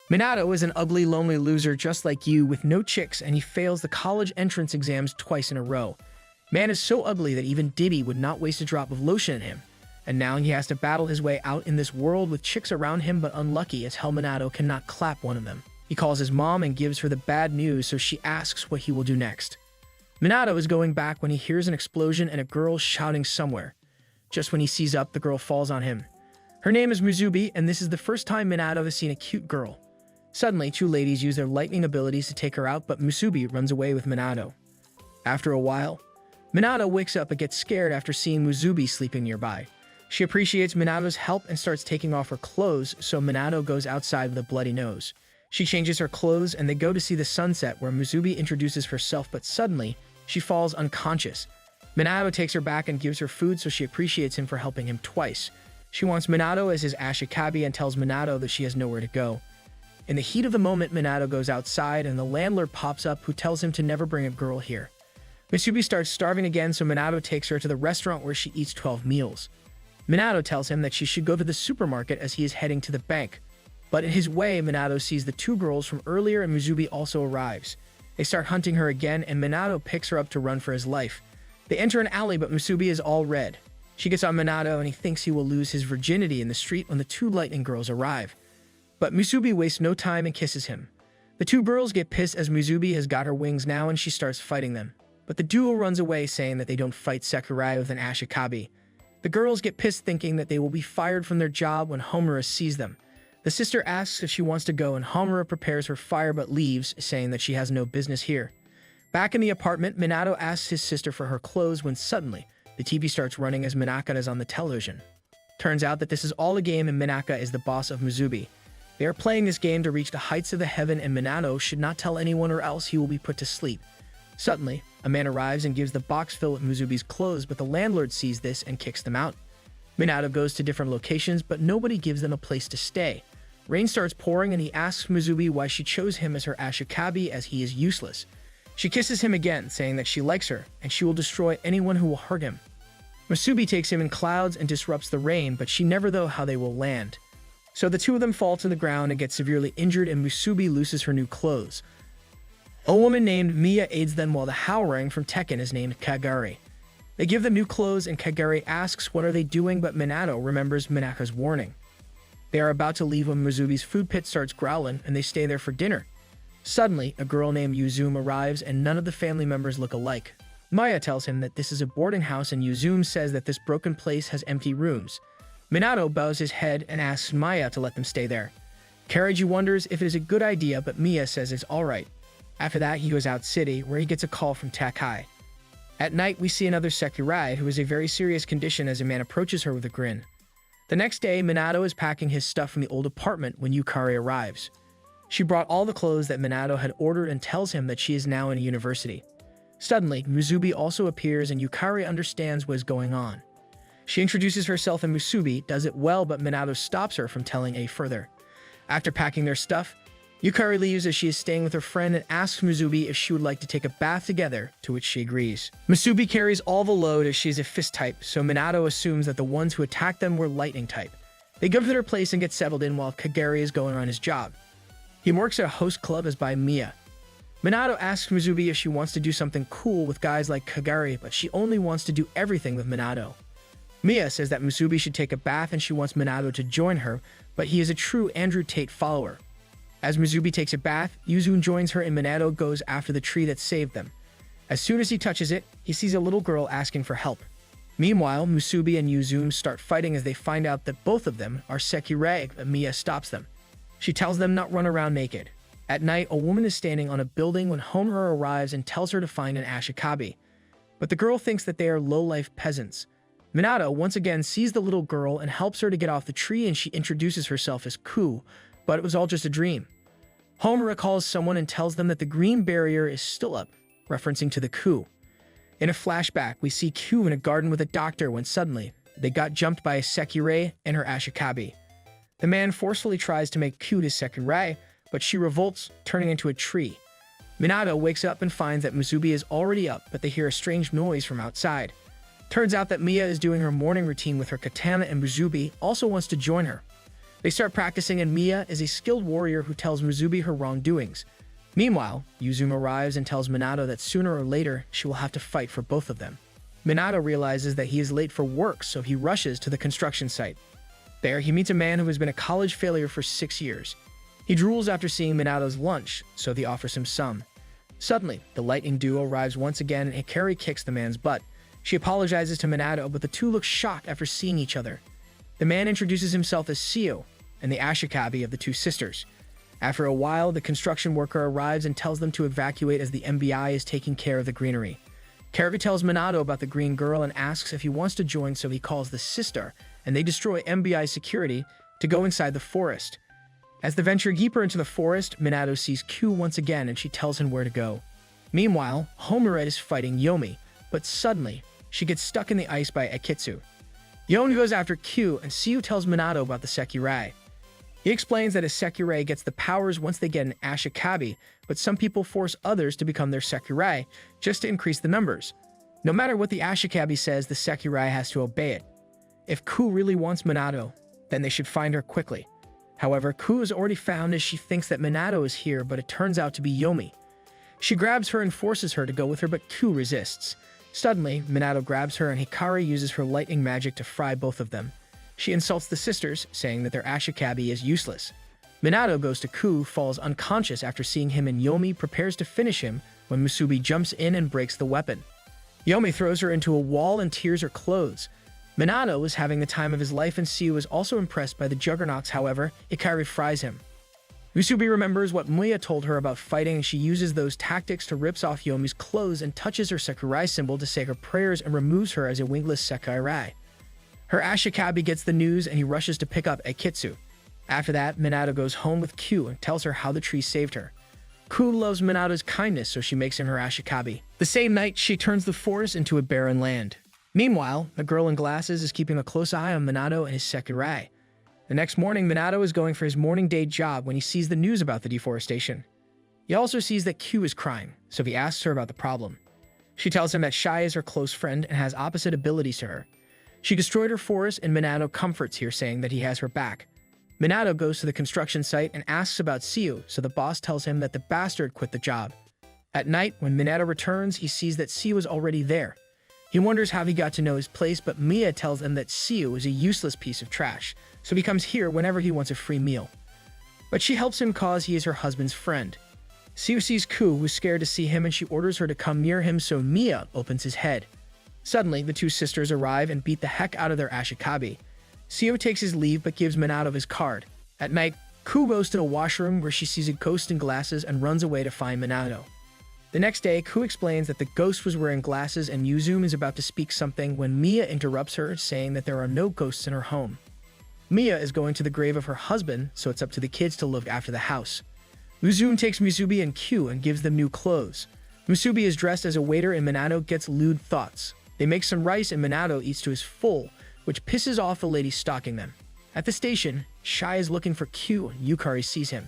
Minato is an ugly, lonely loser just like you with no chicks, and he fails the college entrance exams twice in a row. Man is so ugly that even Diddy would not waste a drop of lotion on him. And now he has to battle his way out in this world with chicks around him, but unlucky as hell Minato cannot clap one of them. He calls his mom and gives her the bad news, so she asks what he will do next. Minato is going back when he hears an explosion and a girl shouting somewhere. Just when he sees up, the girl falls on him. Her name is Musubi, and this is the first time Minato has seen a cute girl. Suddenly, two ladies use their lightning abilities to take her out, but Musubi runs away with Minato. After a while, Minato wakes up and gets scared after seeing Musubi sleeping nearby. She appreciates Minato's help and starts taking off her clothes, so Minato goes outside with a bloody nose. She changes her clothes and they go to see the sunset where Musubi introduces herself, but suddenly, she falls unconscious. Minato takes her back and gives her food, so she appreciates him for helping him twice. She wants Minato as his ashikabi and tells Minato that she has nowhere to go. In the heat of the moment, Minato goes outside and the landlord pops up who tells him to never bring a girl here. Musubi starts starving again, so Minato takes her to the restaurant where she eats 12 meals. Minato tells him that she should go to the supermarket as he is heading to the bank. But in his way, Minato sees the two girls from earlier and Musubi also arrives. They start hunting her again and Minato picks her up to run for his life. They enter an alley, but Musubi is all red. She gets on Minato and he thinks he will lose his virginity in the street when the two lightning girls arrive. But Musubi wastes no time and kisses him. The two girls get pissed as Musubi has got her wings now and she starts fighting them. But the duo runs away saying that they don't fight Sakurai with an ashikabi. The girls get pissed thinking that they will be fired from their job when Homura sees them. The sister asks if she wants to go and Homura prepares her fire but leaves, saying that she has no business here. Back in the apartment, Minato asks his sister for her clothes when suddenly, the TV starts running as Minaka is on the television. Turns out that this is all a game and Minaka is the boss of Musubi. They are playing this game to reach the heights of the heaven and Minato should not tell anyone or else he will be put to sleep. Suddenly, a man arrives and gives the box filled with Musubi's clothes, but the landlord sees this and kicks them out. Minato goes to different locations, but nobody gives them a place to stay. Rain starts pouring and he asks Musubi why she chose him as her ashikabi as he is useless. She kisses him again, saying that she likes her and she will destroy anyone who will hurt him. Musubi takes him in clouds and disrupts the rain, but she never knows how they will land. So the two of them fall to the ground and get severely injured and Musubi loses her new clothes. A woman named Miya aids them while the Howrang from Tekken is named Kagari. They give them new clothes and Kagari asks what are they doing, but Minato remembers Minaka's warning. They are about to leave when Musubi's food pit starts growling and they stay there for dinner. Suddenly, a girl named Yuzume arrives and none of the family members look alike. Maya tells him that this is a boarding house and Yuzume says that this broken place has empty rooms. Minato bows his head and asks Maya to let them stay there. Karaji wonders if it is a good idea, but Mia says it's alright. After that, he goes out city, where he gets a call from Takai. At night, we see another Sakurai, who is in a very serious condition as a man approaches her with a grin. The next day, Minato is packing his stuff from the old apartment when Yukari arrives. She brought all the clothes that Minato had ordered and tells him that she is now in a university. Suddenly, Musubi also appears and Yukari understands what is going on. She introduces herself and Musubi does it well, but Minato stops her from telling a further. After packing their stuff, Yukari leaves as she is staying with her friend and asks Musubi if she would like to take a bath together, to which she agrees. Musubi carries all the load as she is a fist type, so Minato assumes that the ones who attacked them were lightning type. They go to their place and get settled in while Kagari is going on his job. He works at a host club as by Mia. Minato asks Musubi if she wants to do something cool with guys like Kagari, but she only wants to do everything with Minato. Mia says that Musubi should take a bath and she wants Minato to join her, but he is a true Andrew Tate follower. As Musubi takes a bath, Yuzume joins her and Minato goes after the tree that saved them. As soon as he touches it, he sees a little girl asking for help. Meanwhile, Musubi and Yuzume start fighting as they find out that both of them are Sekirei, but Mia stops them. She tells them not run around naked. At night, a woman is standing on a building when Homura arrives and tells her to find an ashikabi. But the girl thinks that they are low-life peasants. Minato once again sees the little girl and helps her to get off the tree and she introduces herself as Ku, but it was all just a dream. Homura calls someone and tells them that the green barrier is still up, referencing to the Ku. In a flashback, we see Ku in a garden with a doctor when suddenly, they got jumped by a Sekirei and her ashikabi. The man forcefully tries to make Ku his Sekirei, but she revolts, turning into a tree. Minato wakes up and finds that Musubi is already up, but they hear a strange noise from outside. Turns out that Mia is doing her morning routine with her katana and Musubi also wants to join her. They start practicing, and Miya is a skilled warrior who tells Mizubi her wrongdoings. Meanwhile, Yuzume arrives and tells Minato that sooner or later she will have to fight for both of them. Minato realizes that he is late for work, so he rushes to the construction site. There, he meets a man who has been a college failure for 6 years. He drools after seeing Minato's lunch, so he offers him some. Suddenly, the lightning duo arrives once again, and Hikari kicks the man's butt. She apologizes to Minato, but the two look shocked after seeing each other. The man introduces himself as Seo, and the Ashikabi of the two sisters. After a while, the construction worker arrives and tells them to evacuate as the MBI is taking care of the greenery. Karaga tells Minato about the green girl and asks if he wants to join, so he calls the sister, and they destroy MBI security to go inside the forest. As they venture deeper into the forest, Minato sees Q once again, and she tells him where to go. Meanwhile, Homura is fighting Yomi, but suddenly, she gets stuck in the ice by Ekitsu. Yomi goes after Q, and Seo tells Minato about the Sekirai. He explains that a Sekirai gets the powers once they get an Ashikabi, but some people force others to become their Sekirai just to increase the numbers. No matter what the Ashikabi says, the Sekirai has to obey it. If Ku really wants Minato, then they should find her quickly. However, Ku is already found as she thinks that Minato is here, but it turns out to be Yomi. She grabs her and forces her to go with her, but Ku resists. Suddenly, Minato grabs her, and Hikari uses her lightning magic to fry both of them. She insults the sisters, saying that their Ashikabi is useless. Minato goes to Ku, falls unconscious after seeing him, and Yomi prepares to finish him when Musubi jumps in and breaks the weapon. Yomi throws her into a wall and tears her clothes. Minato is having the time of his life, and Seo is also impressed by the juggernauts. However, Hikari fries him. Musubi remembers what Miya told her about fighting, and she uses those tactics to rips off Yomi's clothes and touches her Sekirai symbol to say her prayers and removes her as a wingless Sekirai. Her Ashikabi gets the news, and he rushes to pick up Ekitsu. After that, Minato goes home with Q and tells her how the tree saved her. Q loves Minato's kindness, so she makes him her Ashikabi. The same night, she turns the forest into a barren land. Meanwhile, the girl in glasses is keeping a close eye on Minato and his Sekirai. The next morning, Minato is going for his morning day job when he sees the news about the deforestation. He also sees that Q is crying, so he asks her about the problem. She tells him that Shai is her close friend and has opposite abilities to her. She destroyed her forest, and Minato comforts her, saying that he has her back. Minato goes to the construction site and asks about Seo, so the boss tells him that the bastard quit the job. At night, when Minato returns, he sees that Seo is already there. He wonders how he got to know his place, but Miya tells him that Seo is a useless piece of trash, so he comes here whenever he wants a free meal. But she helps him cause he is her husband's friend. Seo sees Ku, who's scared to see him, and she orders her to come near him, so Miya opens his head. Suddenly, the two sisters arrive and beat the heck out of their Ashikabi. Seo takes his leave but gives Minato his card. At night, Ku goes to the washroom where she sees a ghost in glasses and runs away to find Minato. The next day, Ku explains that the ghost was wearing glasses, and Yuzume is about to speak something when Miya interrupts her, saying that there are no ghosts in her home. Miya is going to the grave of her husband, so it's up to the kids to look after the house. Yuzume takes Musubi and Q and gives them new clothes. Musubi is dressed as a waiter, and Minato gets lewd thoughts. They make some rice, and Minato eats to his full, which pisses off the lady stalking them. At the station, Shai is looking for Q, and Yukari sees him.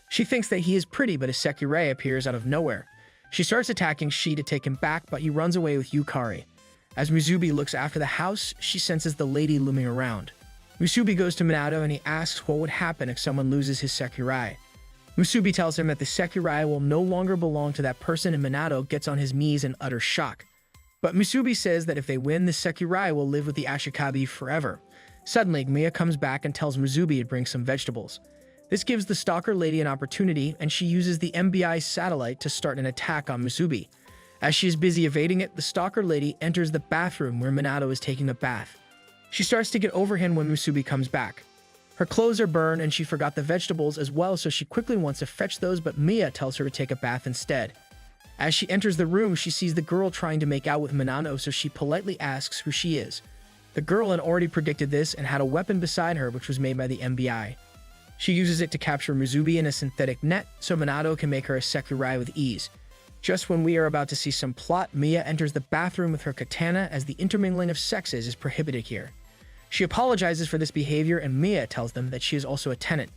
She thinks that he is pretty, but a Sekirai appears out of nowhere. She starts attacking Shi to take him back, but he runs away with Yukari. As Musubi looks after the house, she senses the lady looming around. Musubi goes to Minato, and he asks what would happen if someone loses his Sekirai. Musubi tells him that the Sekirai will no longer belong to that person, and Minato gets on his knees in utter shock. But Musubi says that if they win, the Sekirai will live with the Ashikabi forever. Suddenly, Miya comes back and tells Musubi to bring some vegetables. This gives the stalker lady an opportunity, and she uses the MBI satellite to start an attack on Musubi. As she is busy evading it, the stalker lady enters the bathroom where Minato is taking a bath. She starts to get over him when Musubi comes back. Her clothes are burned, and she forgot the vegetables as well, so she quickly wants to fetch those, but Miya tells her to take a bath instead. As she enters the room, she sees the girl trying to make out with Minato, so she politely asks who she is. The girl had already predicted this and had a weapon beside her, which was made by the MBI. She uses it to capture Musubi in a synthetic net, so Minato can make her a Sekirai with ease. Just when we are about to see some plot, Miya enters the bathroom with her katana, as the intermingling of sexes is prohibited here. She apologizes for this behavior, and Miya tells them that she is also a tenant.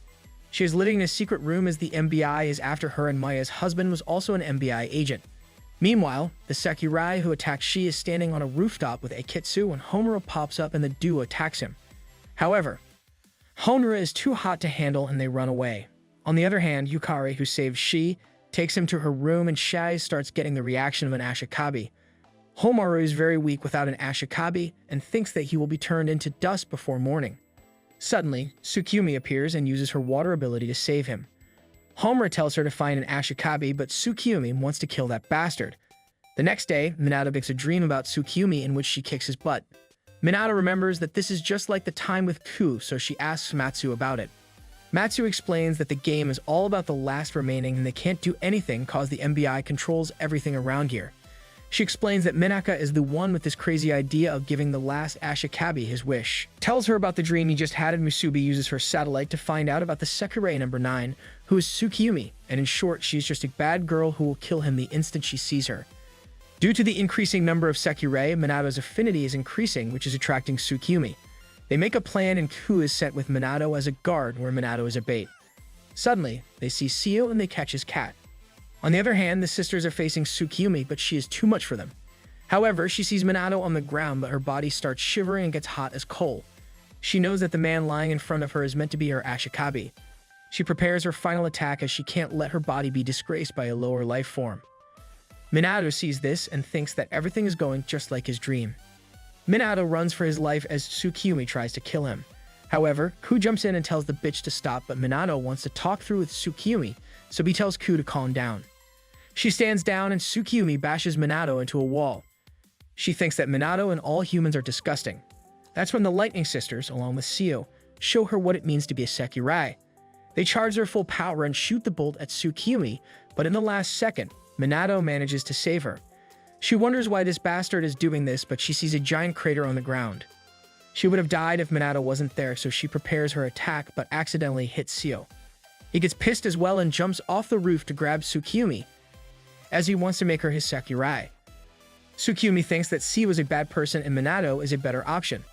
She is living in a secret room as the MBI is after her, and Maya's husband was also an MBI agent. Meanwhile, the Sekirai who attacked Shi is standing on a rooftop with Ekitsu when Homura pops up and the duo attacks him. However, Honora is too hot to handle and they run away. On the other hand, Yukari, who saved Shi, takes him to her room and Shai starts getting the reaction of an Ashikabi. Homaru is very weak without an Ashikabi and thinks that he will be turned into dust before morning. Suddenly, Tsukumi appears and uses her water ability to save him. Homura tells her to find an Ashikabi, but Tsukumi wants to kill that bastard. The next day, Minato makes a dream about Tsukumi in which she kicks his butt. Minato remembers that this is just like the time with Ku, so she asks Matsu about it. Matsu explains that the game is all about the last remaining and they can't do anything cause the MBI controls everything around here. She explains that Minaka is the one with this crazy idea of giving the last Ashikabi his wish. Tells her about the dream he just had and Musubi uses her satellite to find out about the Sekirei number 9, who is Tsukiyumi, and in short, she's just a bad girl who will kill him the instant she sees her. Due to the increasing number of Sekirei, Minato's affinity is increasing, which is attracting Tsukiyumi. They make a plan and Ku is sent with Minato as a guard where Minato is a bait. Suddenly, they see Seo and they catch his cat. On the other hand, the sisters are facing Tsukiyumi, but she is too much for them. However, she sees Minato on the ground, but her body starts shivering and gets hot as coal. She knows that the man lying in front of her is meant to be her Ashikabi. She prepares her final attack as she can't let her body be disgraced by a lower life form. Minato sees this and thinks that everything is going just like his dream. Minato runs for his life as Tsukiyumi tries to kill him. However, Ku jumps in and tells the bitch to stop, but Minato wants to talk through with Tsukiyumi, so he tells Ku to calm down. She stands down and Tsukiyumi bashes Minato into a wall. She thinks that Minato and all humans are disgusting. That's when the Lightning Sisters, along with Seo, show her what it means to be a Sekirai. They charge their full power and shoot the bolt at Tsukiyumi, but in the last second, Minato manages to save her. She wonders why this bastard is doing this, but she sees a giant crater on the ground. She would have died if Minato wasn't there, so she prepares her attack but accidentally hits Seo. He gets pissed as well and jumps off the roof to grab Tsukiyumi, as he wants to make her his Sekirai. Tsukiyumi thinks that Seo is a bad person and Minato is a better option.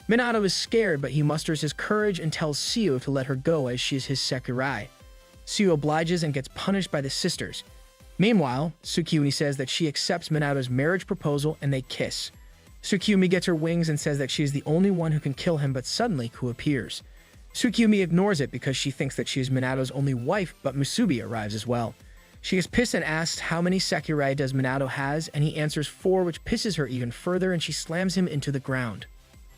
Minato is scared, but he musters his courage and tells Seo to let her go as she is his Sekirai. Seo obliges and gets punished by the sisters. Meanwhile, Tsukiyumi says that she accepts Minato's marriage proposal and they kiss. Tsukiyumi gets her wings and says that she is the only one who can kill him, but suddenly Ku appears. Tsukiyumi ignores it because she thinks that she is Minato's only wife, but Musubi arrives as well. She is pissed and asks how many Sekirai does Minato has, and he answers 4, which pisses her even further, and she slams him into the ground.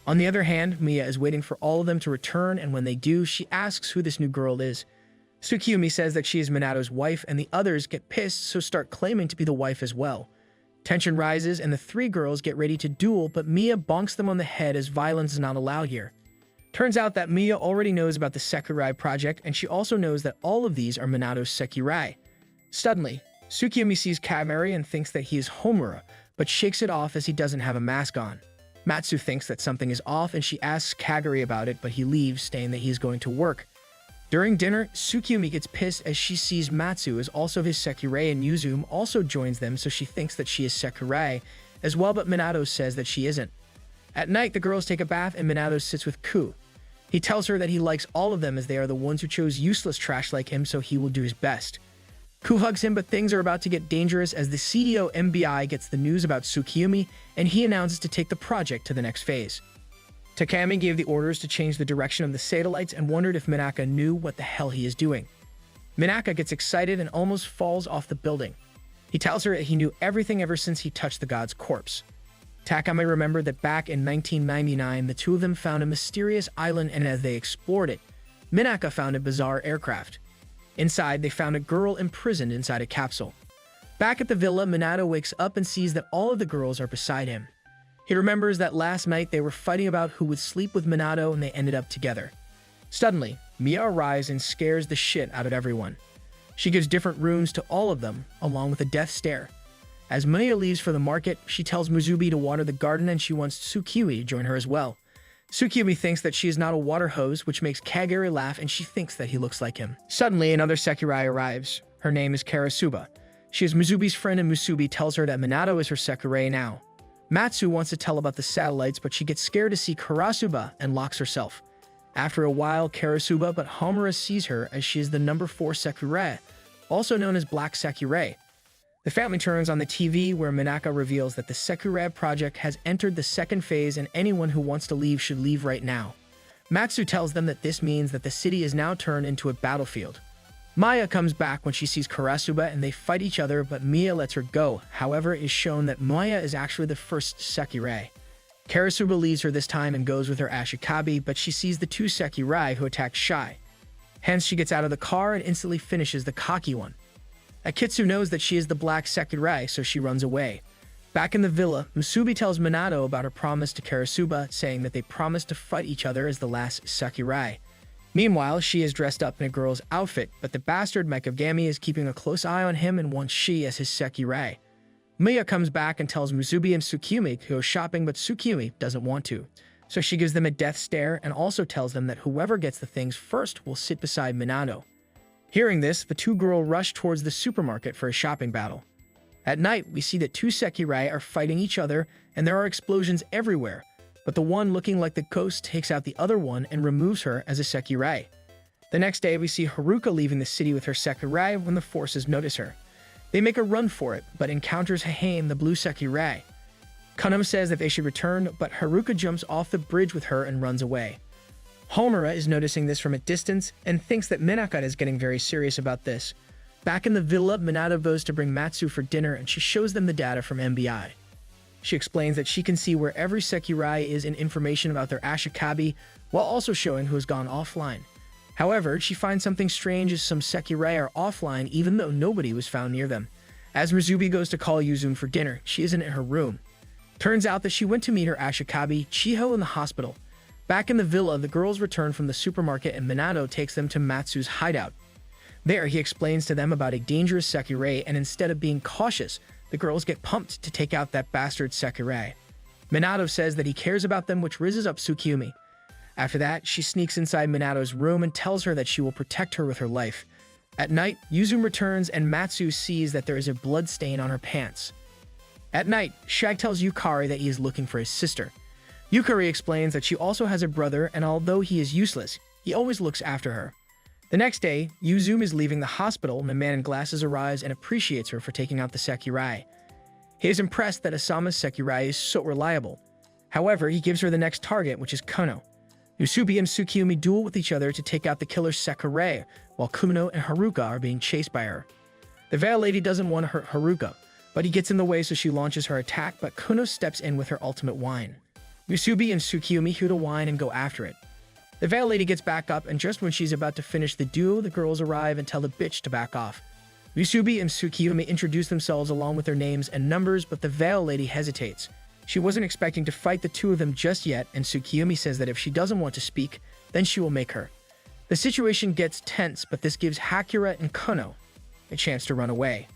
On the other hand, Mia is waiting for all of them to return, and when they do, she asks who this new girl is. Tsukiyumi says that she is Minato's wife, and the others get pissed, so start claiming to be the wife as well. Tension rises, and the 3 girls get ready to duel, but Mia bonks them on the head as violence is not allowed here. Turns out that Mia already knows about the Sekirai project, and she also knows that all of these are Minato's Sekirai. Suddenly, Tsukiyumi sees Kagami and thinks that he is Homura, but shakes it off as he doesn't have a mask on. Matsu thinks that something is off and she asks Kagami about it, but he leaves, saying that he's going to work. During dinner, Tsukiyumi gets pissed as she sees Matsu is also his Sekirai and Yuzu also joins them, so she thinks that she is Sekirai as well, but Minato says that she isn't. At night, the girls take a bath and Minato sits with Ku. He tells her that he likes all of them as they are the ones who chose useless trash like him, so he will do his best. Ku hugs him, but things are about to get dangerous as the CDO MBI gets the news about Tsukiyumi, and he announces to take the project to the next phase. Takami gave the orders to change the direction of the satellites and wondered if Minaka knew what the hell he is doing. Minaka gets excited and almost falls off the building. He tells her that he knew everything ever since he touched the god's corpse. Takami remembered that back in 1999, the two of them found a mysterious island, and as they explored it, Minaka found a bizarre aircraft. Inside, they found a girl imprisoned inside a capsule. Back at the villa, Minato wakes up and sees that all of the girls are beside him. He remembers that last night they were fighting about who would sleep with Minato and they ended up together. Suddenly, Mia arrives and scares the shit out of everyone. She gives different rooms to all of them, along with a death stare. As Mia leaves for the market, she tells Musubi to water the garden and she wants Tsukiyumi to join her as well. Tsukiyumi thinks that she is not a water hose, which makes Kagami laugh, and she thinks that he looks like him. Suddenly, another Sekirai arrives. Her name is Karasuba. She is Musubi's friend, and Musubi tells her that Minato is her Sekirai now. Matsu wants to tell about the satellites, but she gets scared to see Karasuba and locks herself. After a while, Karasuba but Homura sees her as she is the number 4 Sekirai, also known as Black Sekirai. The family turns on the TV where Minaka reveals that the Sekirai project has entered the second phase and anyone who wants to leave should leave right now. Matsu tells them that this means that the city is now turned into a battlefield. Maya comes back when she sees Karasuba and they fight each other, but Mia lets her go. However, it is shown that Maya is actually the first Sekirai. Karasuba leaves her this time and goes with her Ashikabi, but she sees the two Sekirai who attack Shai. Hence, she gets out of the car and instantly finishes the cocky one. Akitsu knows that she is the black Sekirai, so she runs away. Back in the villa, Musubi tells Minato about her promise to Karasuba, saying that they promised to fight each other as the last Sekirai. Meanwhile, she is dressed up in a girl's outfit, but the bastard Mekagami is keeping a close eye on him and wants she as his Sekirai. Miya comes back and tells Musubi and Tsukumi to go shopping, but Tsukumi doesn't want to. So she gives them a death stare and also tells them that whoever gets the things first will sit beside Minato. Hearing this, the two girls rush towards the supermarket for a shopping battle. At night, we see that two Sekirai are fighting each other and there are explosions everywhere, but the one looking like the ghost takes out the other one and removes her as a Sekirai. The next day, we see Haruka leaving the city with her Sekirai when the forces notice her. They make a run for it, but encounters Harem, the blue Sekirai. Kunam says that they should return, but Haruka jumps off the bridge with her and runs away. Homura is noticing this from a distance and thinks that Minakata is getting very serious about this. Back in the villa, Minato goes to bring Matsu for dinner and she shows them the data from MBI. She explains that she can see where every Sekirai is and information about their Ashikabi, while also showing who has gone offline. However, she finds something strange as some Sekirai are offline even though nobody was found near them. As Mizubi goes to call Yuzumi for dinner, she isn't in her room. Turns out that she went to meet her Ashikabi, Chiho, in the hospital. Back in the villa, the girls return from the supermarket and Minato takes them to Matsu's hideout. There, he explains to them about a dangerous Sekirai, and instead of being cautious, the girls get pumped to take out that bastard Sekirai. Minato says that he cares about them, which rizzes up Tsukumi. After that, she sneaks inside Minato's room and tells her that she will protect her with her life. At night, Yuzumi returns and Matsu sees that there is a blood stain on her pants. At night, Shag tells Yukari that he is looking for his sister. Yukari explains that she also has a brother, and although he is useless, he always looks after her. The next day, Yuzumi is leaving the hospital and a man in glasses arrives and appreciates her for taking out the Sekirai. He is impressed that Asama's Sekirai is so reliable. However, he gives her the next target, which is Kono. Musubi and Tsukumi duel with each other to take out the killer Sekirai, while Kuno and Haruka are being chased by her. The Veil Lady doesn't want to hurt Haruka, but he gets in the way so she launches her attack, but Kuno steps in with her ultimate whine. Musubi and Tsukumi hear the whine and go after it. The Veil Lady gets back up, and just when she's about to finish the duo, the girls arrive and tell the bitch to back off. Musubi and Tsukumi introduce themselves along with their names and numbers, but the Veil Lady hesitates. She wasn't expecting to fight the two of them just yet, and Tsukumi says that if she doesn't want to speak, then she will make her. The situation gets tense, but this gives Hakura and Kono a chance to run away.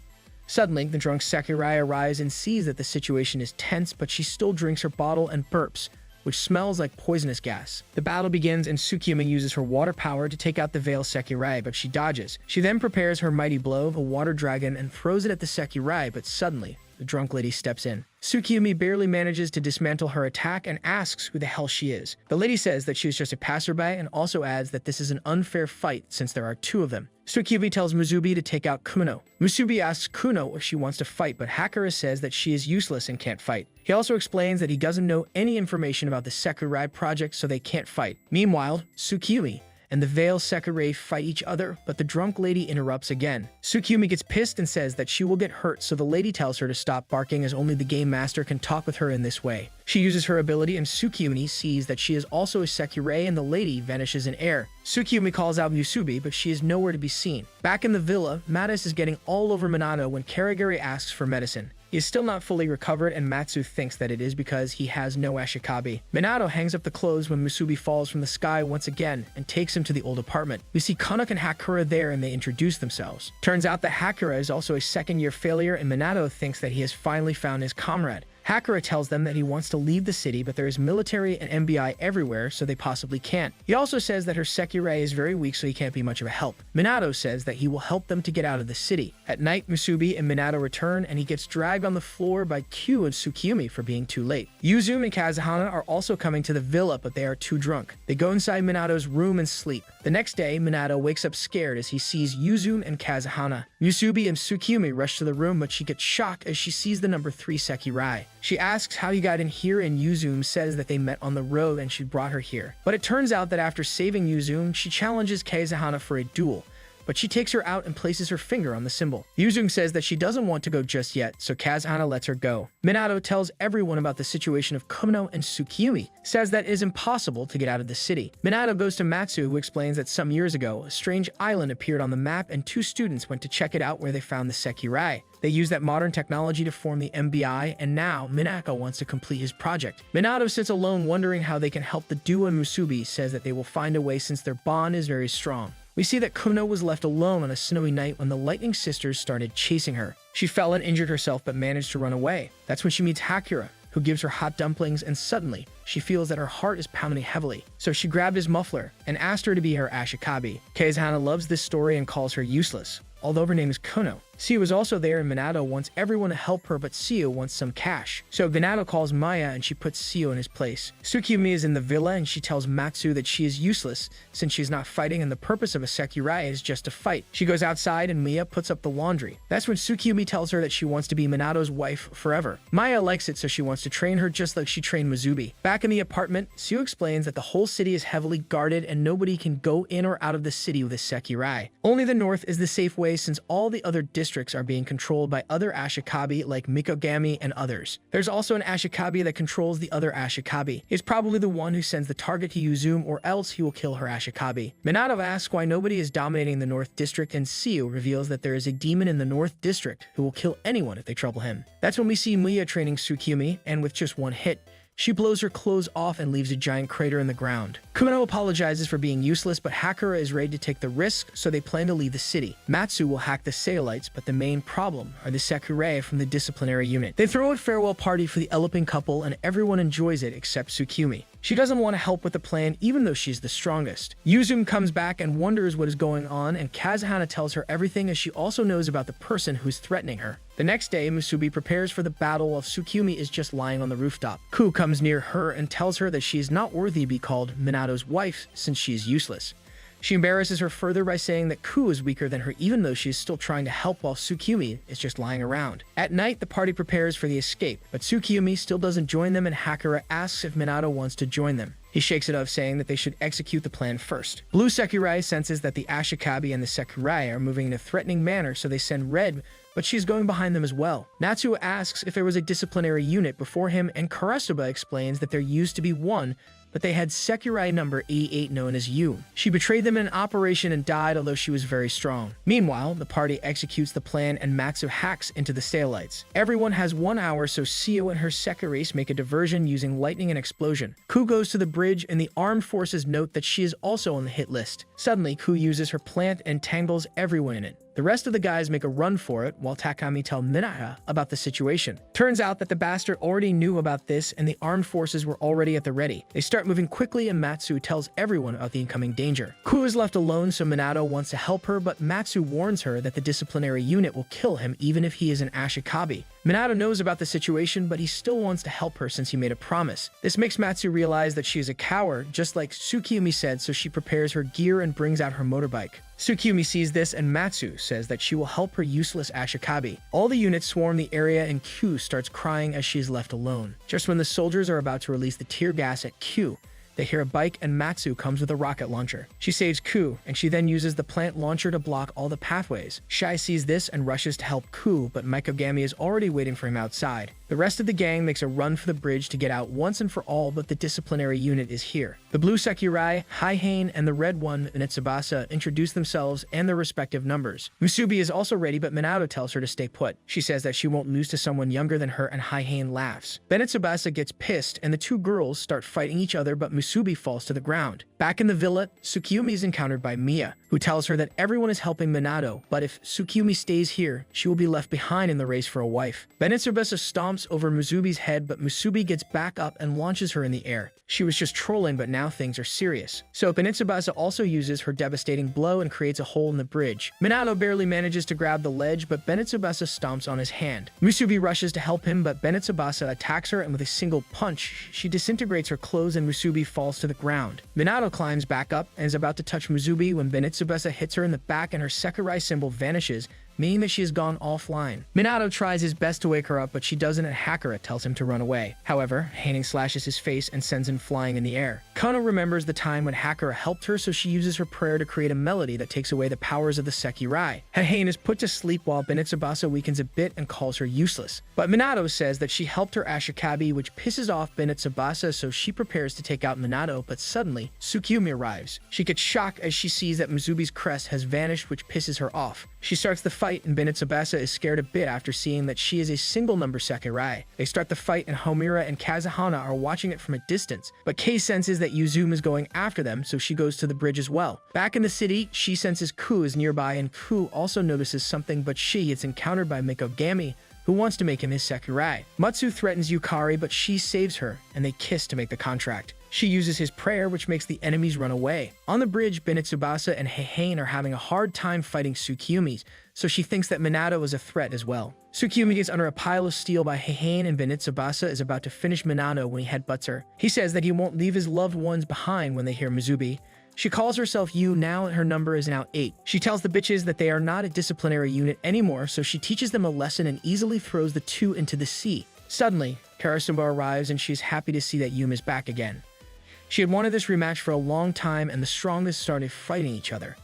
Suddenly, the drunk Sekirai arrives and sees that the situation is tense, but she still drinks her bottle and burps, which smells like poisonous gas. The battle begins and Tsukumi uses her water power to take out the Veil Sekirai, but she dodges. She then prepares her mighty blow, the water dragon, and throws it at the Sekirai, but suddenly, the drunk lady steps in. Tsukumi barely manages to dismantle her attack and asks who the hell she is. The lady says that she is just a passerby and also adds that this is an unfair fight since there are two of them. Tsukumi tells Musubi to take out Kuno. Musubi asks Kuno if she wants to fight, but Hakura says that she is useless and can't fight. He also explains that he doesn't know any information about the Sekirai project, so they can't fight. Meanwhile, Tsukumi and the Veil Sekirai fight each other, but the drunk lady interrupts again. Tsukumi gets pissed and says that she will get hurt, so the lady tells her to stop barking as only the game master can talk with her in this way. She uses her ability and Tsukumi sees that she is also a Sekirai and the lady vanishes in air. Tsukumi calls out Musubi, but she is nowhere to be seen. Back in the villa, Mattis is getting all over Minato when Karagiri asks for medicine. He is still not fully recovered and Matsu thinks that it is because he has no Ashikabi. Minato hangs up the clothes when Musubi falls from the sky once again and takes him to the old apartment. We see Kanok and Hakura there and they introduce themselves. Turns out that Hakura is also a second-year failure and Minato thinks that he has finally found his comrade. Hakura tells them that he wants to leave the city, but there is military and MBI everywhere, so they possibly can't. He also says that her Sekirai is very weak, so he can't be much of a help. Minato says that he will help them to get out of the city. At night, Musubi and Minato return, and he gets dragged on the floor by Q and Tsukumi for being too late. Yuzumi and Kazuhana are also coming to the villa, but they are too drunk. They go inside Minato's room and sleep. The next day, Minato wakes up scared as he sees Yuzumi and Kazuhana. Musubi and Tsukumi rush to the room, but she gets shocked as she sees the number 3 Sekirai. She asks how he got in here, and Yuzume says that they met on the road and she brought her here. But it turns out that after saving Yuzume, she challenges Kazahana for a duel, but she takes her out and places her finger on the symbol. Yuzume says that she doesn't want to go just yet, so Kazahana lets her go. Minato tells everyone about the situation of Kumino, and Tsukiyomi says that it is impossible to get out of the city. Minato goes to Matsu, who explains that some years ago, a strange island appeared on the map and 2 students went to check it out, where they found the Sekirai. They used that modern technology to form the MBI, and now Minako wants to complete his project. Minato sits alone wondering how they can help the duo, and Musubi says that they will find a way since their bond is very strong. We see that Kumino was left alone on a snowy night when the Lightning Sisters started chasing her. She fell and injured herself but managed to run away. That's when she meets Hakura, who gives her hot dumplings, and suddenly, she feels that her heart is pounding heavily. So she grabbed his muffler and asked her to be her Ashikabi. Kazahana loves this story and calls her useless, although her name is Kono. Seo is also there, and Minato wants everyone to help her, but Seo wants some cash. So Minato calls Maya and she puts Seo in his place. Tsukiyomi is in the villa and she tells Matsu that she is useless since she's not fighting and the purpose of a Sekirai is just to fight. She goes outside and Mia puts up the laundry. That's when Tsukiyomi tells her that she wants to be Minato's wife forever. Maya likes it, so she wants to train her just like she trained Musubi. Back in the apartment, Seo explains that the whole city is heavily guarded and nobody can go in or out of the city with a Sekirai. Only the north is the safe way since all the other districts are being controlled by other Ashikabi like Mikogami and others. There's also an Ashikabi that controls the other Ashikabi. He's probably the one who sends the target to Yuzume, or else he will kill her Ashikabi. Minato asks why nobody is dominating the North District, and Seo reveals that there is a demon in the North District who will kill anyone if they trouble him. That's when we see Mia training Tsukiyomi, and with just one hit, she blows her clothes off and leaves a giant crater in the ground. Kumino apologizes for being useless, but Hakura is ready to take the risk, so they plan to leave the city. Matsu will hack the Saolites, but the main problem are the Sekirai from the disciplinary unit. They throw a farewell party for the eloping couple, and everyone enjoys it except Tsukiyomi. She doesn't want to help with the plan, even though she's the strongest. Yuzume comes back and wonders what is going on, and Kazahana tells her everything, as she also knows about the person who's threatening her. The next day, Musubi prepares for the battle while Tsukiyomi is just lying on the rooftop. Ku comes near her and tells her that she is not worthy to be called Minato's wife since she is useless. She embarrasses her further by saying that Ku is weaker than her, even though she is still trying to help while Tsukiyomi is just lying around. At night, the party prepares for the escape, but Tsukiyomi still doesn't join them, and Hakura asks if Minato wants to join them. He shakes it off, saying that they should execute the plan first. Blue Sekirai senses that the Ashikabi and the Sekirai are moving in a threatening manner, so they send Red, but she's going behind them as well. Natsuo asks if there was a disciplinary unit before him, and Karasuba explains that there used to be one, but they had Sekirai number 88 known as Yu. She betrayed them in an operation and died, although she was very strong. Meanwhile, the party executes the plan and Matsu hacks into the Saolites. Everyone has 1 hour, so Seo and her Sekirais make a diversion using lightning and explosion. Ku goes to the bridge and the armed forces note that she is also on the hit list. Suddenly, Ku uses her plant and tangles everyone in it. The rest of the guys make a run for it, while Takami tell Minaha about the situation. Turns out that the bastard already knew about this, and the armed forces were already at the ready. They start moving quickly, and Matsu tells everyone about the incoming danger. Ku is left alone, so Minato wants to help her, but Matsu warns her that the disciplinary unit will kill him even if he is an Ashikabi. Minato knows about the situation, but he still wants to help her since he made a promise. This makes Matsu realize that she is a coward, just like Tsukiyomi said, so she prepares her gear and brings out her motorbike. Tsukiyomi sees this, and Matsu says that she will help her useless Ashikabi. All the units swarm the area, and Q starts crying as she is left alone. Just when the soldiers are about to release the tear gas at Q, they hear a bike, and Matsu comes with a rocket launcher. She saves Ku, and she then uses the plant launcher to block all the pathways. Shai sees this and rushes to help Ku, but Mikogami is already waiting for him outside. The rest of the gang makes a run for the bridge to get out once and for all, but the disciplinary unit is here. The blue Sekirai, Haihane, and the red one, Benetsubasa, introduce themselves and their respective numbers. Musubi is also ready, but Minato tells her to stay put. She says that she won't lose to someone younger than her, and Haihane laughs. Benetsubasa gets pissed, and the two girls start fighting each other, but Musubi falls to the ground. Back in the villa, Tsukiyomi is encountered by Mia, who tells her that everyone is helping Minato, but if Tsukiyomi stays here, she will be left behind in the race for a wife. Benetsubasa stomps over Musubi's head, but Musubi gets back up and launches her in the air. She was just trolling, but now things are serious. So Benetsubasa also uses her devastating blow and creates a hole in the bridge. Minato barely manages to grab the ledge, but Benetsubasa stomps on his hand. Musubi rushes to help him, but Benetsubasa attacks her, and with a single punch, she disintegrates her clothes and Musubi falls to the ground. Minato climbs back up and is about to touch Musubi when Benetsubasa hits her in the back and her Sekirai symbol vanishes, meaning that she has gone offline. Minato tries his best to wake her up, but she doesn't, and Hakura tells him to run away. However, Heian slashes his face and sends him flying in the air. Kono remembers the time when Hakura helped her, so she uses her prayer to create a melody that takes away the powers of the Sekirai. Heian is put to sleep while Benitsubasa weakens a bit and calls her useless. But Minato says that she helped her Ashikabi, which pisses off Benitsubasa, so she prepares to take out Minato, but suddenly, Tsukuyomi arrives. She gets shocked as she sees that Mizubi's crest has vanished, which pisses her off. She starts the fight, and Benitsubasa is scared a bit after seeing that she is a single-number Sekirai. They start the fight, and Homura and Kazuhana are watching it from a distance, but Kei senses that Yuzume is going after them, so she goes to the bridge as well. Back in the city, she senses Ku is nearby, and Ku also notices something, but she gets encountered by Mikogami, who wants to make him his Sekirai. Matsu threatens Yukari, but she saves her, and they kiss to make the contract. She uses his prayer, which makes the enemies run away. On the bridge, Benitsubasa and Heian are having a hard time fighting Tsukuyomi, so she thinks that Minato is a threat as well. Tsukuyomi gets under a pile of steel by Heian, and Benitsubasa is about to finish Minato when he headbutts her. He says that he won't leave his loved ones behind when they hear Mizubi. She calls herself Yu now, and her number is now 8. She tells the bitches that they are not a disciplinary unit anymore, so she teaches them a lesson and easily throws the two into the sea. Suddenly, Karasuba arrives, and she's happy to see that Yum is back again. She had wanted this rematch for a long time, and the strongest started fighting each other.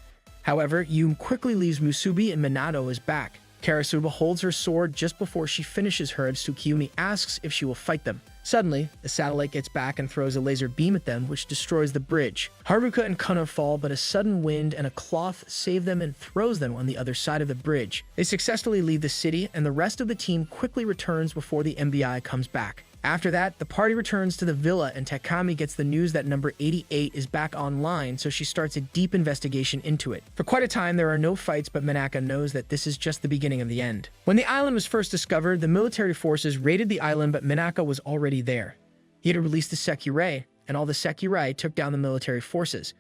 However, Yum quickly leaves Musubi, and Minato is back. Karasuba holds her sword just before she finishes her, and Tsukuyomi asks if she will fight them. Suddenly, the satellite gets back and throws a laser beam at them, which destroys the bridge. Haruka and Kono fall, but a sudden wind and a cloth save them and throws them on the other side of the bridge. They successfully leave the city, and the rest of the team quickly returns before the MBI comes back. After that, the party returns to the villa, and Takami gets the news that number 88 is back online, so she starts a deep investigation into it. For quite a time, there are no fights, but Manaka knows that this is just the beginning of the end. When the island was first discovered, the military forces raided the island, but Manaka was already there. He had released the Sekirai, and all the Sekirai took down the military forces.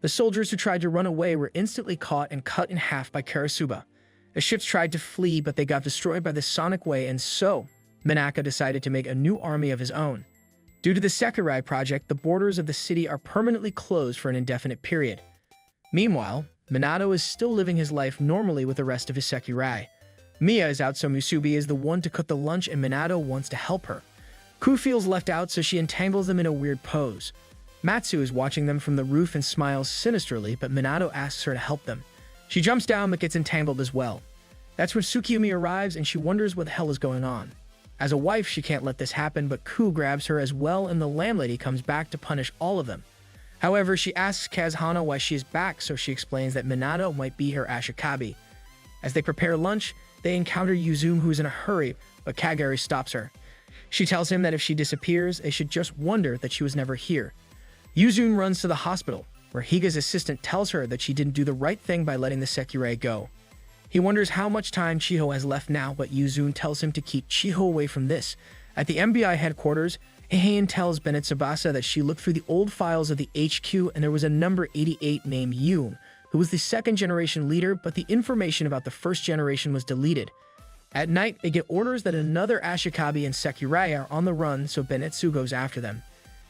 The soldiers who tried to run away were instantly caught and cut in half by Karasuba. The ships tried to flee, but they got destroyed by the Sonic Way, and so Manaka decided to make a new army of his own. Due to the Sekirai project, the borders of the city are permanently closed for an indefinite period. Meanwhile, Minato is still living his life normally with the rest of his Sekirai. Mia is out, so Musubi is the one to cook the lunch, and Minato wants to help her. Ku feels left out, so she entangles them in a weird pose. Matsu is watching them from the roof and smiles sinisterly, but Minato asks her to help them. She jumps down but gets entangled as well. That's when Tsukuyomi arrives, and she wonders what the hell is going on. As a wife, she can't let this happen, but Ku grabs her as well, and the landlady comes back to punish all of them. However, she asks Kazuhana why she is back, so she explains that Minato might be her Ashikabi. As they prepare lunch, they encounter Yuzume, who is in a hurry, but Kagari stops her. She tells him that if she disappears, they should just wonder that she was never here. Yuzume runs to the hospital, where Higa's assistant tells her that she didn't do the right thing by letting the Sekirai go. He wonders how much time Chiho has left now, but Yuzume tells him to keep Chiho away from this. At the MBI headquarters, Heian tells Benitsubasa that she looked through the old files of the HQ, and there was a number 88 named Yum, who was the second-generation leader, but the information about the first generation was deleted. At night, they get orders that another Ashikabi and Sekirai are on the run, so Benetsu goes after them.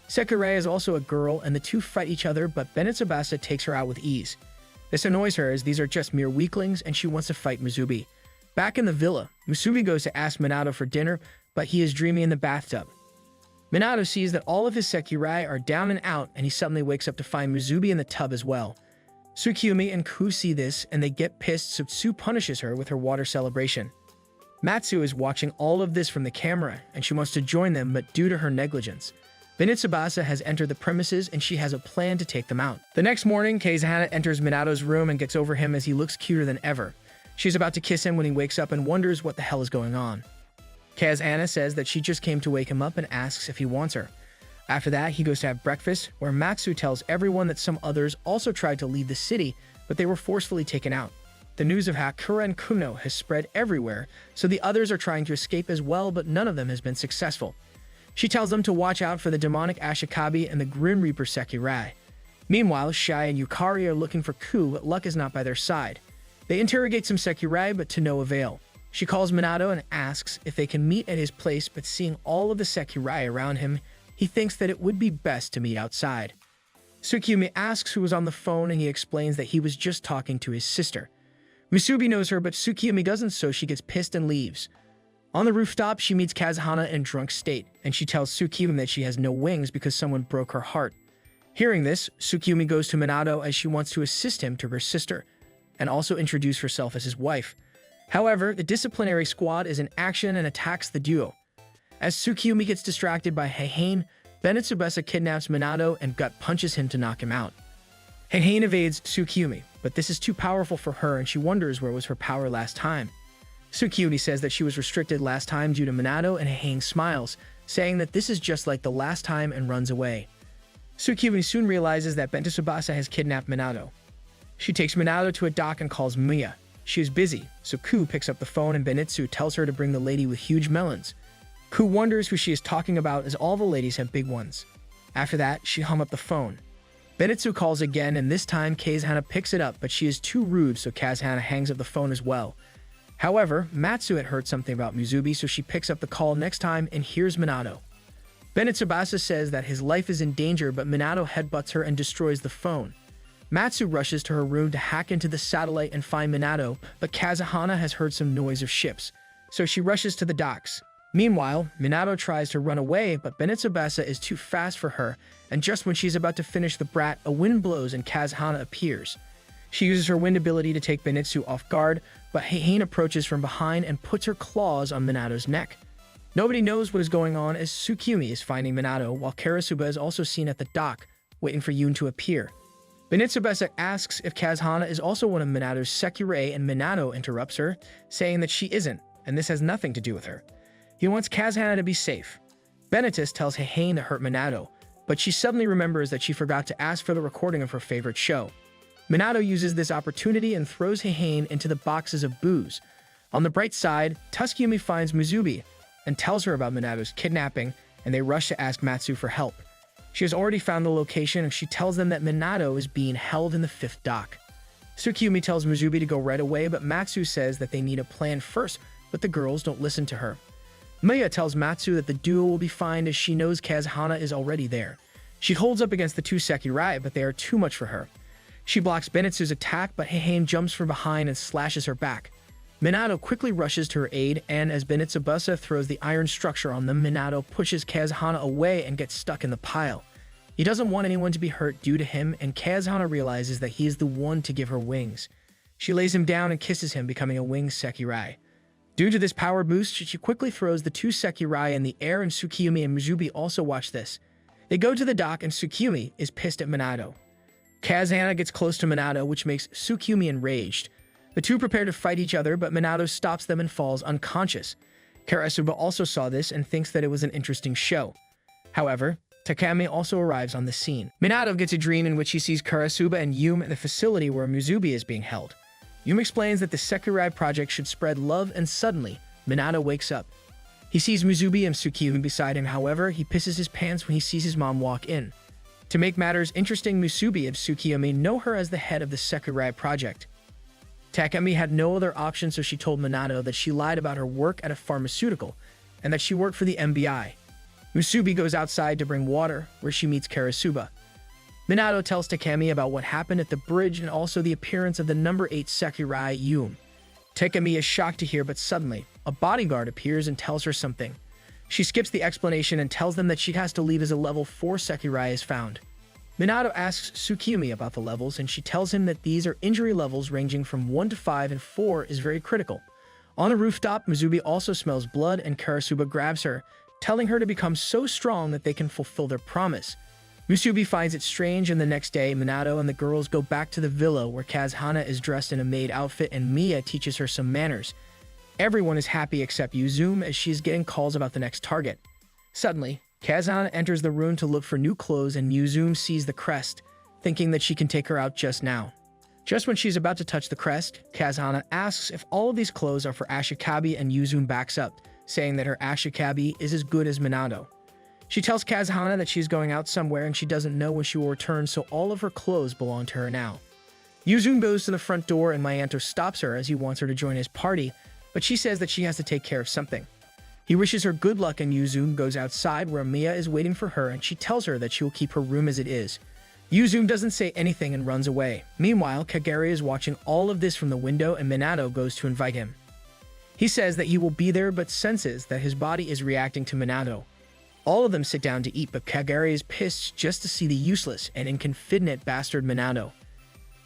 Sekirai is also a girl, and the two fight each other, but Benitsubasa takes her out with ease. This annoys her, as these are just mere weaklings, and she wants to fight Mizubi. Back in the villa, Musubi goes to ask Minato for dinner, but he is dreaming in the bathtub. Minato sees that all of his Sekirai are down and out, and he suddenly wakes up to find Mizubi in the tub as well. Tsukuyomi and Ku see this, and they get pissed, so Tsu punishes her with her water celebration. Matsu is watching all of this from the camera, and she wants to join them, but due to her negligence, Benitsubasa has entered the premises, and she has a plan to take them out. The next morning, Kazuhana enters Minato's room and gets over him as he looks cuter than ever. She's about to kiss him when he wakes up and wonders what the hell is going on. Kazuhana says that she just came to wake him up and asks if he wants her. After that, he goes to have breakfast, where Matsu tells everyone that some others also tried to leave the city, but they were forcefully taken out. The news of Hakura and Kuno has spread everywhere, so the others are trying to escape as well, but none of them has been successful. She tells them to watch out for the demonic Ashikabi and the Grim Reaper Sekirai. Meanwhile, Shai and Yukari are looking for Ku, but luck is not by their side. They interrogate some Sekirai, but to no avail. She calls Minato and asks if they can meet at his place, but seeing all of the Sekirai around him, he thinks that it would be best to meet outside. Tsukuyomi asks who was on the phone, and he explains that he was just talking to his sister. Musubi knows her, but Tsukiyomi doesn't, so she gets pissed and leaves. On the rooftop, she meets Kazuhana in drunk state, and she tells Tsukiyomi that she has no wings because someone broke her heart. Hearing this, Tsukiyomi goes to Minato as she wants to assist him to her sister, and also introduce herself as his wife. However, the disciplinary squad is in action and attacks the duo. As Tsukiyomi gets distracted by Heihain, Bennett Tsubasa kidnaps Minato and gut punches him to knock him out. Heihain evades Tsukiyomi, but this is too powerful for her and she wonders where was her power last time. Tsukiyomi says that she was restricted last time due to Minato, and Heihain smiles, saying that this is just like the last time, and runs away. Tsukiyomi soon realizes that Bennett Tsubasa has kidnapped Minato. She takes Minato to a dock and calls Miya. She is busy, so Ku picks up the phone and Benitsu tells her to bring the lady with huge melons. Ku wonders who she is talking about as all the ladies have big ones. After that, she hung up the phone. Benitsu calls again, and this time Kazuhana picks it up, but she is too rude, so Kazuhana hangs up the phone as well. However, Matsu had heard something about Musubi, so she picks up the call next time and hears Minato. Bennett Tsubasa says that his life is in danger, but Minato headbutts her and destroys the phone. Matsu rushes to her room to hack into the satellite and find Minato, but Kazuhana has heard some noise of ships, so she rushes to the docks. Meanwhile, Minato tries to run away, but Bennett Tsubasa is too fast for her, and just when she's about to finish the brat, a wind blows and Kazuhana appears. She uses her wind ability to take Benitsu off guard, but Heihain approaches from behind and puts her claws on Minato's neck. Nobody knows what is going on as Tsukiyomi is finding Minato, while Karasuba is also seen at the dock, waiting for Yun to appear. Bennett Tsubasa asks if Kazuhana is also one of Minato's Sekirei, and Minato interrupts her, saying that she isn't, and this has nothing to do with her. He wants Kazuhana to be safe. Benitez tells Heihain to hurt Minato, but she suddenly remembers that she forgot to ask for the recording of her favorite show. Minato uses this opportunity and throws Heihain into the boxes of booze. On the bright side, Tsukiyomi finds Musubi and tells her about Minato's kidnapping, and they rush to ask Matsu for help. She has already found the location, and she tells them that Minato is being held in the 5th dock. Tsukiyomi tells Musubi to go right away, but Matsu says that they need a plan first, but the girls don't listen to her. Miya tells Matsu that the duo will be fine as she knows Kazuhana is already there. She holds up against the 2 Sekirai, but they are too much for her. She blocks Benitsu's attack, but Heihain jumps from behind and slashes her back. Minato quickly rushes to her aid, and as Bennett Tsubasa throws the iron structure on them, Minato pushes Kazuhana away and gets stuck in the pile. He doesn't want anyone to be hurt due to him, and Kazuhana realizes that he is the one to give her wings. She lays him down and kisses him, becoming a winged Sekirai. Due to this power boost, she quickly throws the 2 Sekirai in the air, and Tsukiyomi and Musubi also watch this. They go to the dock, and Tsukiyomi is pissed at Minato. Kazuhana gets close to Minato, which makes Tsukiyomi enraged. The two prepare to fight each other, but Minato stops them and falls unconscious. Karasuba also saw this and thinks that it was an interesting show. However, Takami also arrives on the scene. Minato gets a dream in which he sees Karasuba and Yum at the facility where Musubi is being held. Yum explains that the Sekirai project should spread love, and suddenly, Minato wakes up. He sees Musubi and Tsukiyomi beside him. However, he pisses his pants when he sees his mom walk in. To make matters interesting, Musubi and Tsukiyomi know her as the head of the Sekirai project. Takami had no other option, so she told Minato that she lied about her work at a pharmaceutical and that she worked for the MBI. Musubi goes outside to bring water, where she meets Karasuba. Minato tells Takami about what happened at the bridge and also the appearance of the number 8 Sekirai, Yum. Takami is shocked to hear, but suddenly, a bodyguard appears and tells her something. She skips the explanation and tells them that she has to leave as a level 4 Sekirai is found. Minato asks Tsukiyomi about the levels, and she tells him that these are injury levels ranging from 1 to 5, and 4 is very critical. On the rooftop, Musubi also smells blood, and Karasuba grabs her, telling her to become so strong that they can fulfill their promise. Musubi finds it strange, and the next day, Minato and the girls go back to the villa where Kazuhana is dressed in a maid outfit and Miya teaches her some manners. Everyone is happy except Yuzume, as she is getting calls about the next target. Suddenly, Kazuhana enters the room to look for new clothes, and Yuzume sees the crest, thinking that she can take her out just now. Just when she's about to touch the crest, Kazuhana asks if all of these clothes are for Ashikabi, and Yuzume backs up, saying that her Ashikabi is as good as Minato. She tells Kazuhana that she's going out somewhere and she doesn't know when she will return, so all of her clothes belong to her now. Yuzume goes to the front door, and Mayanto stops her as he wants her to join his party, but she says that she has to take care of something. He wishes her good luck, and Yuzume goes outside where Miya is waiting for her, and she tells her that she will keep her room as it is. Yuzume doesn't say anything and runs away. Meanwhile, Kagari is watching all of this from the window and Minato goes to invite him. He says that he will be there but senses that his body is reacting to Minato. All of them sit down to eat, but Kagari is pissed just to see the useless and inconfident bastard Minato.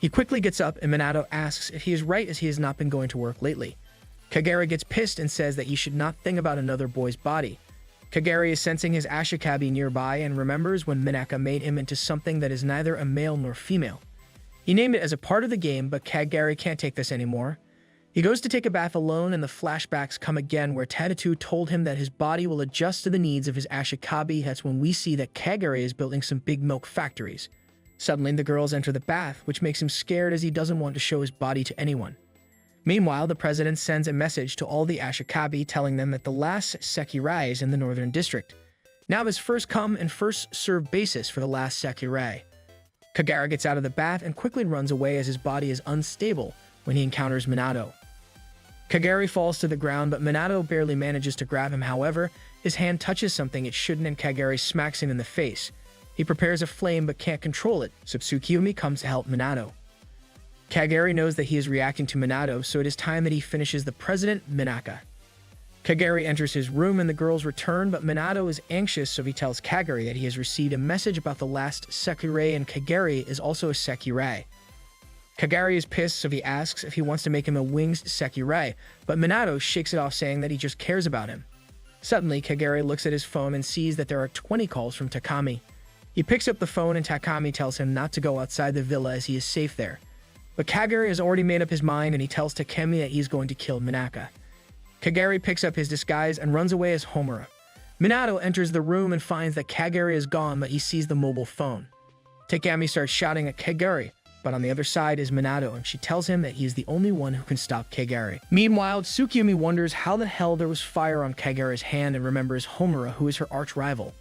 He quickly gets up and Minato asks if he is right as he has not been going to work lately. Kagari gets pissed and says that he should not think about another boy's body. Kagari is sensing his Ashikabi nearby and remembers when Minaka made him into something that is neither a male nor female. He named it as a part of the game, but Kagari can't take this anymore. He goes to take a bath alone and the flashbacks come again where Tadatu told him that his body will adjust to the needs of his Ashikabi. That's when we see that Kagari is building some big milk factories. Suddenly, the girls enter the bath, which makes him scared as he doesn't want to show his body to anyone. Meanwhile, the president sends a message to all the Ashikabi telling them that the last Sekirai is in the northern district. Now his first come and first served basis for the last Sekirai. Kagari gets out of the bath and quickly runs away as his body is unstable when he encounters Minato. Kagari falls to the ground, but Minato barely manages to grab him. However, his hand touches something it shouldn't and Kagari smacks him in the face. He prepares a flame but can't control it, so Tsukiyomi comes to help Minato. Kagari knows that he is reacting to Minato, so it is time that he finishes the president, Minaka. Kagari enters his room and the girls return, but Minato is anxious, so he tells Kagari that he has received a message about the last Sekirai and Kagari is also a Sekirai. Kagari is pissed, so he asks if he wants to make him a winged Sekirai, but Minato shakes it off saying that he just cares about him. Suddenly, Kagari looks at his phone and sees that there are 20 calls from Takami. He picks up the phone and Takami tells him not to go outside the villa as he is safe there. But Kagari has already made up his mind and he tells Takemi that he's going to kill Minaka. Kagari picks up his disguise and runs away as Homura. Minato enters the room and finds that Kagari is gone, but he sees the mobile phone. Takami starts shouting at Kagari, but on the other side is Minato and she tells him that he is the only one who can stop Kagari. Meanwhile, Tsukiyomi wonders how the hell there was fire on Kagari's hand and remembers Homura, who is her arch-rival.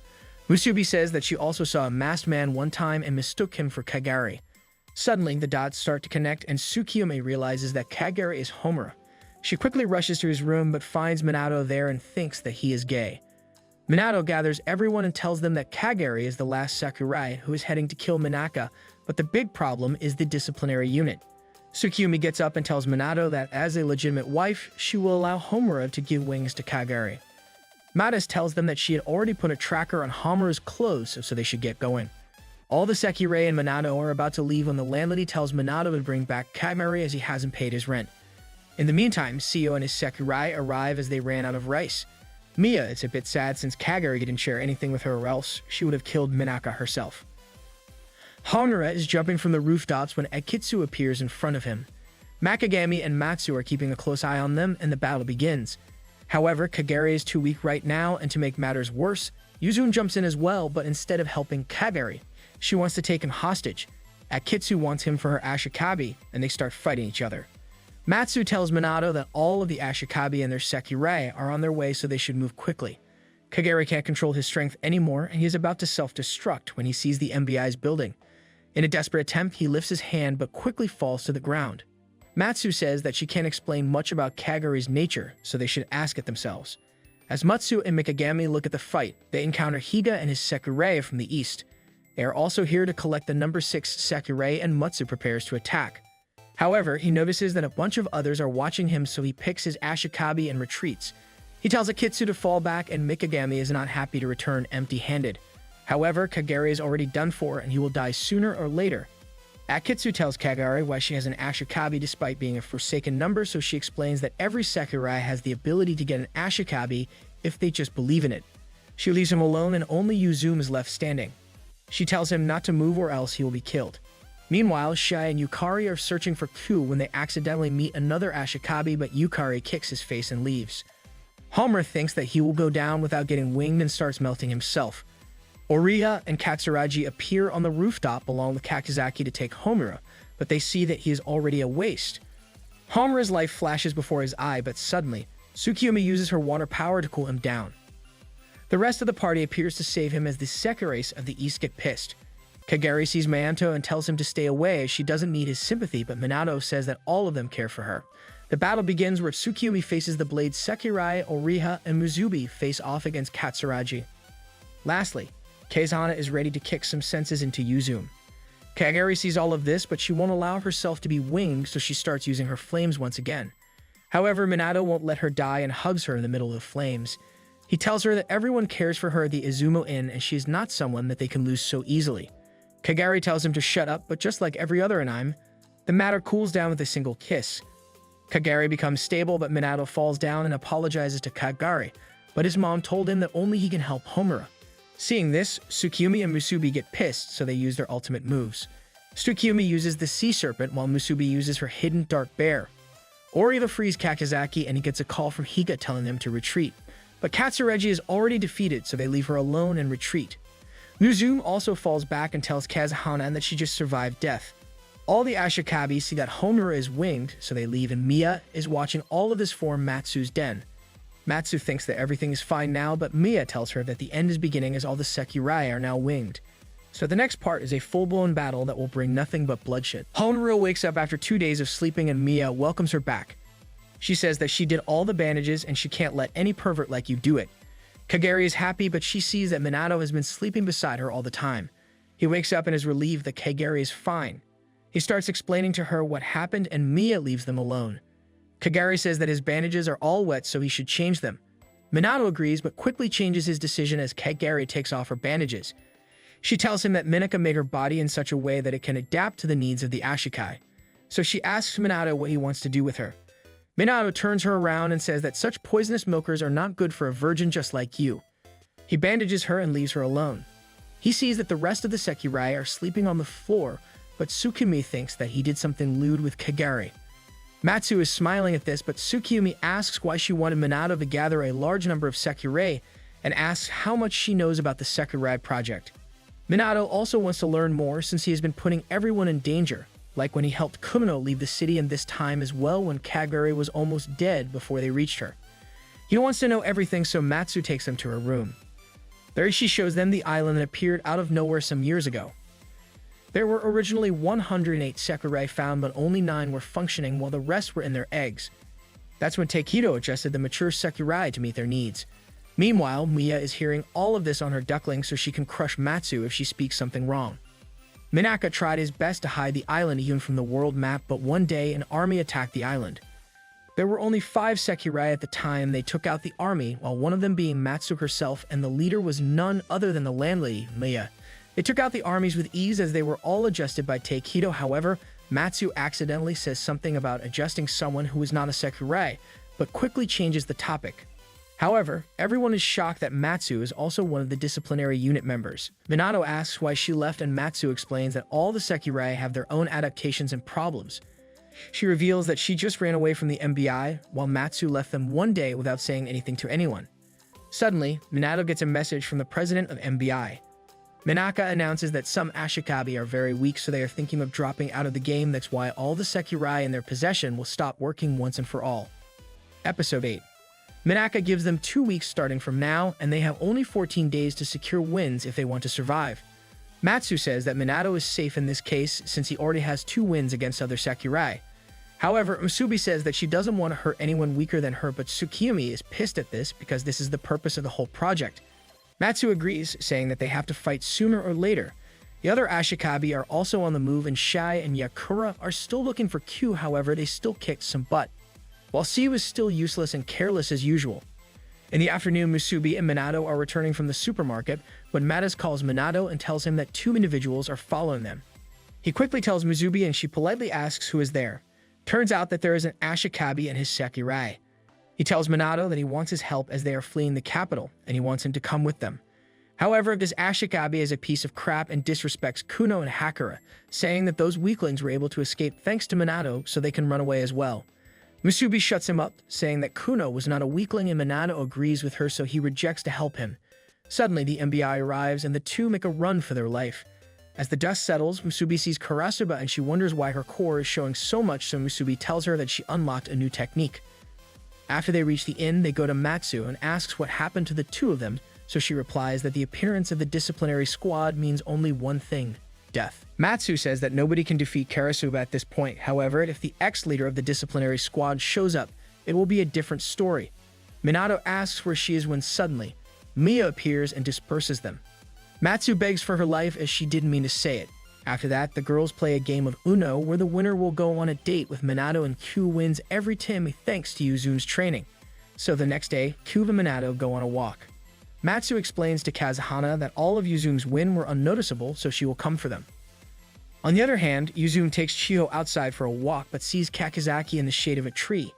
Musubi says that she also saw a masked man one time and mistook him for Kagari. Suddenly, the dots start to connect and Tsukiyomi realizes that Kagari is Homura. She quickly rushes to his room but finds Minato there and thinks that he is gay. Minato gathers everyone and tells them that Kagari is the last Sakurai who is heading to kill Minaka, but the big problem is the disciplinary unit. Tsukiyomi gets up and tells Minato that as a legitimate wife, she will allow Homura to give wings to Kagari. Madas tells them that she had already put a tracker on Homura's clothes, so they should get going. All the Sekirai and Minato are about to leave when the landlady tells Minato to bring back Kagari as he hasn't paid his rent. In the meantime, Seo and his Sekirai arrive as they ran out of rice. Mia is a bit sad since Kagari didn't share anything with her or else she would have killed Minaka herself. Honora is jumping from the rooftops when Ekitsu appears in front of him. Makagami and Matsu are keeping a close eye on them and the battle begins. However, Kagari is too weak right now and to make matters worse, Yuzume jumps in as well, but instead of helping Kagari, she wants to take him hostage. Akitsu wants him for her Ashikabi, and they start fighting each other. Matsu tells Minato that all of the Ashikabi and their Sekirai are on their way, so they should move quickly. Kagari can't control his strength anymore, and he is about to self-destruct when he sees the MBI's building. In a desperate attempt, he lifts his hand but quickly falls to the ground. Matsu says that she can't explain much about Kagari's nature, so they should ask it themselves. As Matsu and Mikagami look at the fight, they encounter Higa and his Sekirai from the east. They are also here to collect the number 6 Sekirai, and Matsu prepares to attack. However, he notices that a bunch of others are watching him, so he picks his Ashikabi and retreats. He tells Akitsu to fall back, and Mikagami is not happy to return empty-handed. However, Kagari is already done for, and he will die sooner or later. Akitsu tells Kagari why she has an Ashikabi despite being a forsaken number, so she explains that every Sekirai has the ability to get an Ashikabi if they just believe in it. She leaves him alone, and only Yuzume is left standing. She tells him not to move or else he will be killed. Meanwhile, Shai and Yukari are searching for Ku when they accidentally meet another Ashikabi, but Yukari kicks his face and leaves. Homura thinks that he will go down without getting winged and starts melting himself. Oriha and Katsuragi appear on the rooftop along with Kakizaki to take Homura, but they see that he is already a waste. Homura's life flashes before his eye, but suddenly, Tsukiyomi uses her water power to cool him down. The rest of the party appears to save him as the Sekirais of the East get pissed. Kagari sees Minato and tells him to stay away as she doesn't need his sympathy, but Minato says that all of them care for her. The battle begins where Tsukiyomi faces the Blade Sekirai, Oriha, and Muzubi face off against Katsuragi. Lastly, Keizana is ready to kick some senses into Yuzume. Kagari sees all of this, but she won't allow herself to be winged, so she starts using her flames once again. However, Minato won't let her die and hugs her in the middle of the flames. He tells her that everyone cares for her at the Izumo Inn and she is not someone that they can lose so easily. Kagari tells him to shut up, but just like every other anime, the matter cools down with a single kiss. Kagari becomes stable, but Minato falls down and apologizes to Kagari, but his mom told him that only he can help Homura. Seeing this, Tsukuyomi and Musubi get pissed, so they use their ultimate moves. Tsukuyomi uses the Sea Serpent, while Musubi uses her hidden Dark Bear. Ori frees Kakizaki, and he gets a call from Higa telling them to retreat. But Katsureji is already defeated, so they leave her alone and retreat. Nozomi also falls back and tells Kazuhana that she just survived death. All the Ashikabi see that Homura is winged, so they leave, and Miya is watching all of this form Matsu's den. Matsu thinks that everything is fine now, but Miya tells her that the end is beginning as all the Sekirai are now winged. So the next part is a full-blown battle that will bring nothing but bloodshed. Homura wakes up after 2 days of sleeping and Miya welcomes her back. She says that she did all the bandages and she can't let any pervert like you do it. Kagari is happy, but she sees that Minato has been sleeping beside her all the time. He wakes up and is relieved that Kagari is fine. He starts explaining to her what happened and Miya leaves them alone. Kagari says that his bandages are all wet, so he should change them. Minato agrees, but quickly changes his decision as Kagari takes off her bandages. She tells him that Minaka made her body in such a way that it can adapt to the needs of the Ashikai. So she asks Minato what he wants to do with her. Minato turns her around and says that such poisonous milkers are not good for a virgin just like you. He bandages her and leaves her alone. He sees that the rest of the Sekirai are sleeping on the floor, but Tsukuyomi thinks that he did something lewd with Kagari. Matsu is smiling at this, but Tsukuyomi asks why she wanted Minato to gather a large number of Sekirai and asks how much she knows about the Sekirai project. Minato also wants to learn more since he has been putting everyone in danger, like when he helped Kumino leave the city and this time as well when Kagari was almost dead before they reached her. He wants to know everything, so Matsu takes them to her room. There she shows them the island that appeared out of nowhere some years ago. There were originally 108 Sekirai found, but only 9 were functioning while the rest were in their eggs. That's when Takedo adjusted the mature Sekirai to meet their needs. Meanwhile, Miya is hearing all of this on her duckling so she can crush Matsu if she speaks something wrong. Minaka tried his best to hide the island even from the world map, but one day an army attacked the island. There were only 5 Sekirai at the time. They took out the army, while one of them being Matsu herself, and the leader was none other than the landlady, Miya. They took out the armies with ease as they were all adjusted by Takedo. However, Matsu accidentally says something about adjusting someone who is not a Sekirai, but quickly changes the topic. However, everyone is shocked that Matsu is also one of the disciplinary unit members. Minato asks why she left and Matsu explains that all the Sekirai have their own adaptations and problems. She reveals that she just ran away from the MBI, while Matsu left them one day without saying anything to anyone. Suddenly, Minato gets a message from the president of MBI. Minaka announces that some Ashikabi are very weak, so they are thinking of dropping out of the game. That's why all the Sekirai in their possession will stop working once and for all. Episode 8. Minaka gives them 2 weeks starting from now, and they have only 14 days to secure wins if they want to survive. Matsu says that Minato is safe in this case since he already has 2 wins against other Sekirai. However, Musubi says that she doesn't want to hurt anyone weaker than her, but Tsukuyomi is pissed at this because this is the purpose of the whole project. Matsu agrees, saying that they have to fight sooner or later. The other Ashikabi are also on the move, and Shai and Yakura are still looking for Q. However, they still kicked some butt, while C was still useless and careless as usual. In the afternoon, Musubi and Minato are returning from the supermarket when Madas calls Minato and tells him that 2 individuals are following them. He quickly tells Musubi and she politely asks who is there. Turns out that there is an Ashikabi and his Sekirai. He tells Minato that he wants his help as they are fleeing the capital, and he wants him to come with them. However, this Ashikabi is a piece of crap and disrespects Kuno and Hakura, saying that those weaklings were able to escape thanks to Minato so they can run away as well. Musubi shuts him up, saying that Kuno was not a weakling, and Minato agrees with her, so he rejects to help him. Suddenly, the MBI arrives and the 2 make a run for their life. As the dust settles, Musubi sees Karasuba and she wonders why her core is showing so much, so Musubi tells her that she unlocked a new technique. After they reach the inn, they go to Matsu and asks what happened to the 2 of them, so she replies that the appearance of the disciplinary squad means only one thing: death. Matsu says that nobody can defeat Karasuba at this point. However, if the ex-leader of the disciplinary squad shows up, it will be a different story. Minato asks where she is when suddenly, Miya appears and disperses them. Matsu begs for her life as she didn't mean to say it. After that, the girls play a game of Uno where the winner will go on a date with Minato, and Q wins every time thanks to Yuzume's training. So the next day, Q and Minato go on a walk. Matsu explains to Kazuhana that all of Yuzume's win were unnoticeable, so she will come for them. On the other hand, Yuzume takes Chiho outside for a walk but sees Kakizaki in the shade of a tree.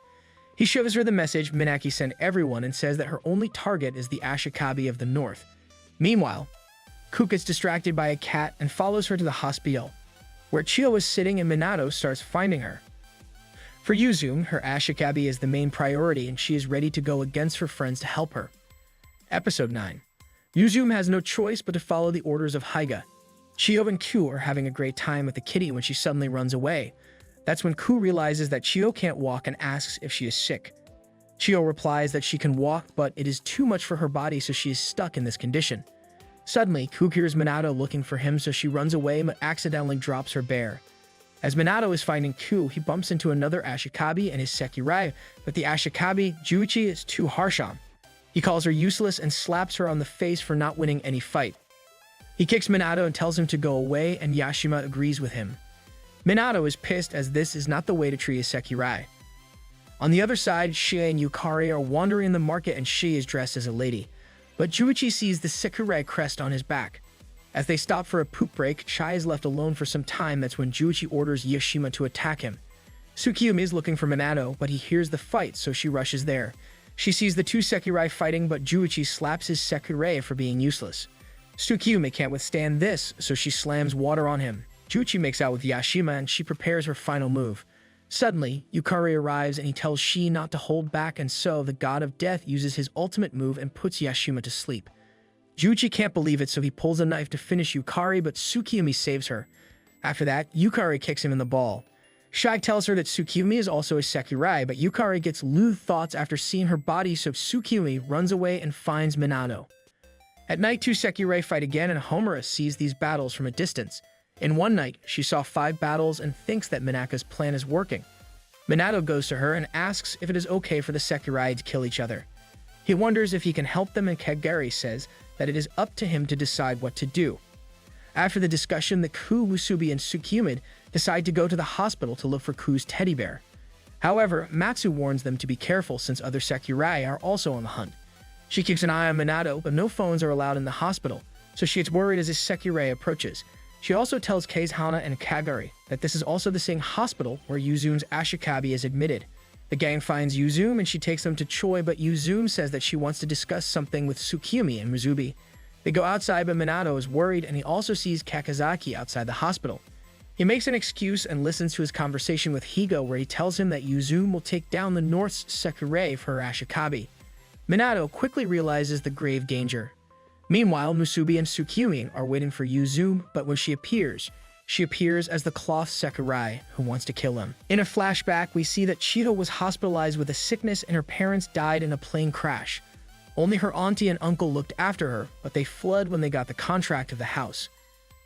He shows her the message Minaki sent everyone and says that her only target is the Ashikabi of the north. Meanwhile, Cook gets distracted by a cat and follows her to the hospital, where Chiho is sitting and Minato starts finding her. For Yuzume, her Ashikabi is the main priority and she is ready to go against her friends to help her. Episode 9. Yuzume has no choice but to follow the orders of Hyuga. Chiho and Q are having a great time with the kitty when she suddenly runs away. That's when Q realizes that Chiho can't walk and asks if she is sick. Chiho replies that she can walk, but it is too much for her body, so she is stuck in this condition. Suddenly, Q hears Minato looking for him, so she runs away but accidentally drops her bear. As Minato is finding Q, he bumps into another Ashikabi and his Sekirai, but the Ashikabi, Juichi, is too harsh on. He calls her useless and slaps her on the face for not winning any fight. He kicks Minato and tells him to go away, and Yashima agrees with him. Minato is pissed as this is not the way to treat a Sekirai. On the other side, Shie and Yukari are wandering in the market and Shie is dressed as a lady, but Juichi sees the Sekirai crest on his back. As they stop for a poop break, Chai is left alone for some time. That's when Juichi orders Yashima to attack him. Tsukiyumi is looking for Minato, but he hears the fight, so she rushes there. She sees the two Sekirai fighting, but Juichi slaps his Sekirai for being useless. Tsukiyumi can't withstand this, so she slams water on him. Juichi makes out with Yashima and she prepares her final move. Suddenly, Yukari arrives and he tells Shi not to hold back, and so the god of death uses his ultimate move and puts Yashima to sleep. Juichi can't believe it, so he pulls a knife to finish Yukari, but Tsukiyumi saves her. After that, Yukari kicks him in the ball. Shai tells her that Tsukiyumi is also a Sekirai, but Yukari gets lewd thoughts after seeing her body, so Tsukiyumi runs away and finds Minato. At night, two Sekirai fight again, and Homura sees these battles from a distance. In one night, she saw 5 battles and thinks that Minaka's plan is working. Minato goes to her and asks if it is okay for the Sekirai to kill each other. He wonders if he can help them, and Kagari says that it is up to him to decide what to do. After the discussion, the Ku, Musubi, and Tsukiyumi decide to go to the hospital to look for Ku's teddy bear. However, Matsu warns them to be careful since other Sekirai are also on the hunt. She keeps an eye on Minato, but no phones are allowed in the hospital, so she gets worried as his Sekirai approaches. She also tells Kazuhana and Kagari that this is also the same hospital where Yuzume's Ashikabi is admitted. The gang finds Yuzume and she takes them to Choi, but Yuzume says that she wants to discuss something with Tsukiyumi and Musubi. They go outside, but Minato is worried and he also sees Kakizaki outside the hospital. He makes an excuse and listens to his conversation with Higo, where he tells him that Yuzume will take down the North's Sekirai for her Ashikabi. Minato quickly realizes the grave danger. Meanwhile, Musubi and Tsukiyumi are waiting for Yuzume, but when she appears as the cloth Sekirai who wants to kill him. In a flashback, we see that Chiho was hospitalized with a sickness and her parents died in a plane crash. Only her auntie and uncle looked after her, but they fled when they got the contract of the house.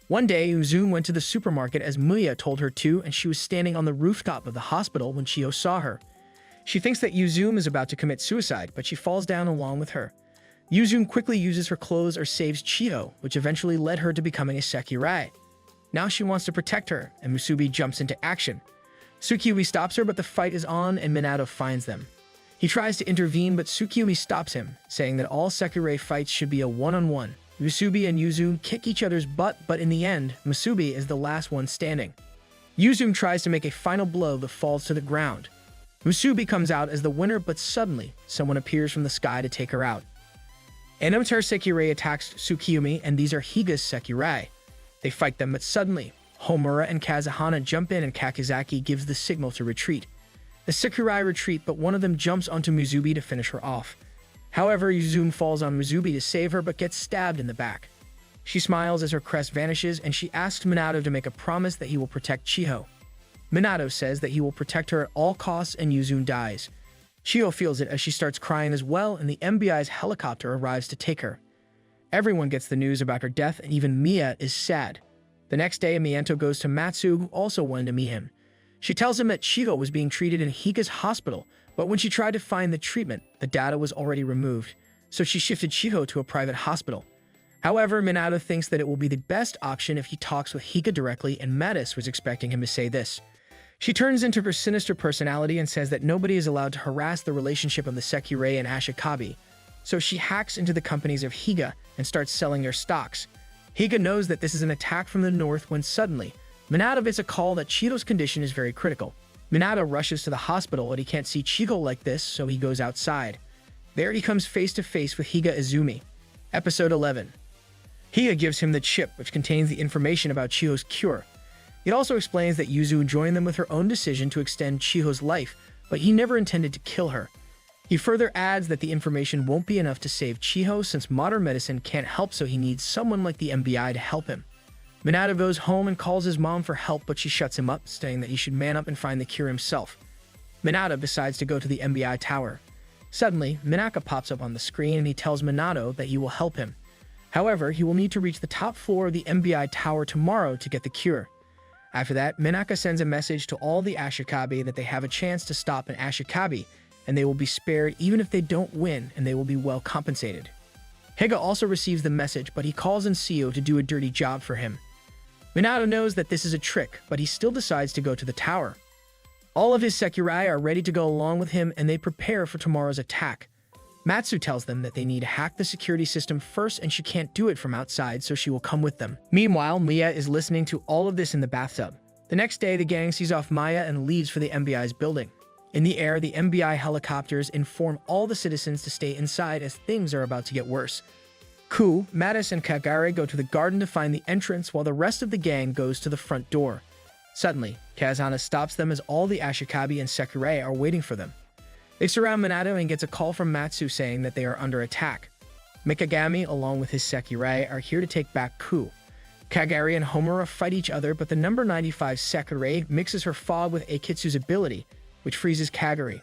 One day, Yuzume went to the supermarket as Muya told her to, and she was standing on the rooftop of the hospital when Chiho saw her. She thinks that Yuzume is about to commit suicide, but she falls down along with her. Yuzume quickly uses her clothes or saves Chiho, which eventually led her to becoming a Sekirai. Now she wants to protect her, and Musubi jumps into action. Tsukiyumi stops her, but the fight is on and Minato finds them. He tries to intervene, but Tsukiyumi stops him, saying that all Sekirai fights should be a one-on-one. Musubi and Yuzume kick each other's butt, but in the end, Musubi is the last one standing. Yuzume tries to make a final blow that falls to the ground. Musubi comes out as the winner, but suddenly, someone appears from the sky to take her out. Inamitar Sekirai attacks Tsukiyumi, and these are Higa's Sekirai. They fight them, but suddenly, Homura and Kazuhana jump in and Kakizaki gives the signal to retreat. The Sekirai retreat, but one of them jumps onto Musubi to finish her off. However, Yuzume falls on Musubi to save her, but gets stabbed in the back. She smiles as her crest vanishes, and she asks Minato to make a promise that he will protect Chiho. Minato says that he will protect her at all costs, and Yuzume dies. Chiho feels it as she starts crying as well, and the MBI's helicopter arrives to take her. Everyone gets the news about her death, and even Mia is sad. The next day, Miento goes to Matsu, who also wanted to meet him. She tells him that Chiho was being treated in Higa's hospital, but when she tried to find the treatment, the data was already removed, so she shifted Chiho to a private hospital. However, Minato thinks that it will be the best option if he talks with Higa directly, and Mattis was expecting him to say this. She turns into her sinister personality and says that nobody is allowed to harass the relationship of the Sekirei and Ashikabi, so she hacks into the companies of Higa and starts selling their stocks. Higa knows that this is an attack from the north when suddenly, Minato gets a call that Chido's condition is very critical. Minato rushes to the hospital, but he can't see Chigo like this, so he goes outside. There he comes face to face with Higa Izumi. Episode 11. Higa gives him the chip, which contains the information about Chiho's cure. It also explains that Yuzu joined them with her own decision to extend Chiho's life, but he never intended to kill her. He further adds that the information won't be enough to save Chiho since modern medicine can't help, so he needs someone like the MBI to help him. Minato goes home and calls his mom for help, but she shuts him up, saying that he should man up and find the cure himself. Minato decides to go to the MBI tower. Suddenly, Minaka pops up on the screen and he tells Minato that he will help him. However, he will need to reach the top floor of the MBI tower tomorrow to get the cure. After that, Minaka sends a message to all the Ashikabi that they have a chance to stop an Ashikabi, and they will be spared even if they don't win, and they will be well compensated. Higa also receives the message, but he calls in Seo to do a dirty job for him. Minato knows that this is a trick, but he still decides to go to the tower. All of his Sekirai are ready to go along with him, and they prepare for tomorrow's attack. Matsu tells them that they need to hack the security system first, and she can't do it from outside, so she will come with them. Meanwhile, Mia is listening to all of this in the bathtub. The next day, the gang sees off Maya and leaves for the MBI's building. In the air, the MBI helicopters inform all the citizens to stay inside as things are about to get worse. Ku, Mattis, and Kagare go to the garden to find the entrance, while the rest of the gang goes to the front door. Suddenly, Kazahana stops them as all the Ashikabi and Sekirei are waiting for them. They surround Minato and gets a call from Matsu saying that they are under attack. Mikagami, along with his Sekirei, are here to take back Ku. Kagari and Homura fight each other, but the number 95 Sekirei mixes her fog with Eikitsu's ability, which freezes Kagari.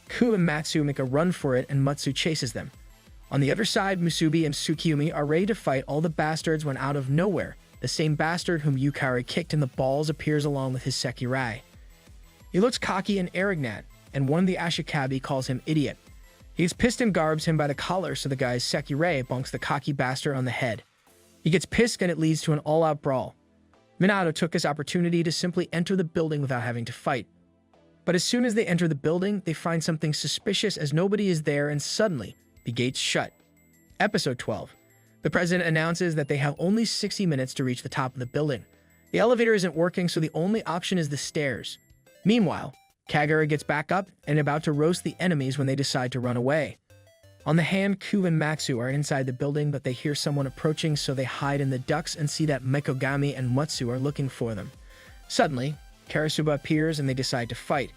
Ku and Matsu make a run for it, and Matsu chases them. On the other side, Musubi and Tsukiyomi are ready to fight all the bastards when out of nowhere, the same bastard whom Yukari kicked in the balls appears along with his Sekirei. He looks cocky and arrogant, and one of the Ashikabi calls him idiot. He is pissed and garbs him by the collar, so the guy's Sekirei bonks the cocky bastard on the head. He gets pissed and it leads to an all-out brawl. Minato took this opportunity to simply enter the building without having to fight. But as soon as they enter the building, they find something suspicious as nobody is there, and suddenly, the gates shut. Episode 12. The president announces that they have only 60 minutes to reach the top of the building. The elevator isn't working, so the only option is the stairs. Meanwhile, Kagura gets back up and about to roast the enemies when they decide to run away. On the hand, Ku and Matsu are inside the building, but they hear someone approaching, so they hide in the ducts and see that Mikogami and Matsu are looking for them. Suddenly, Karasuba appears and they decide to fight.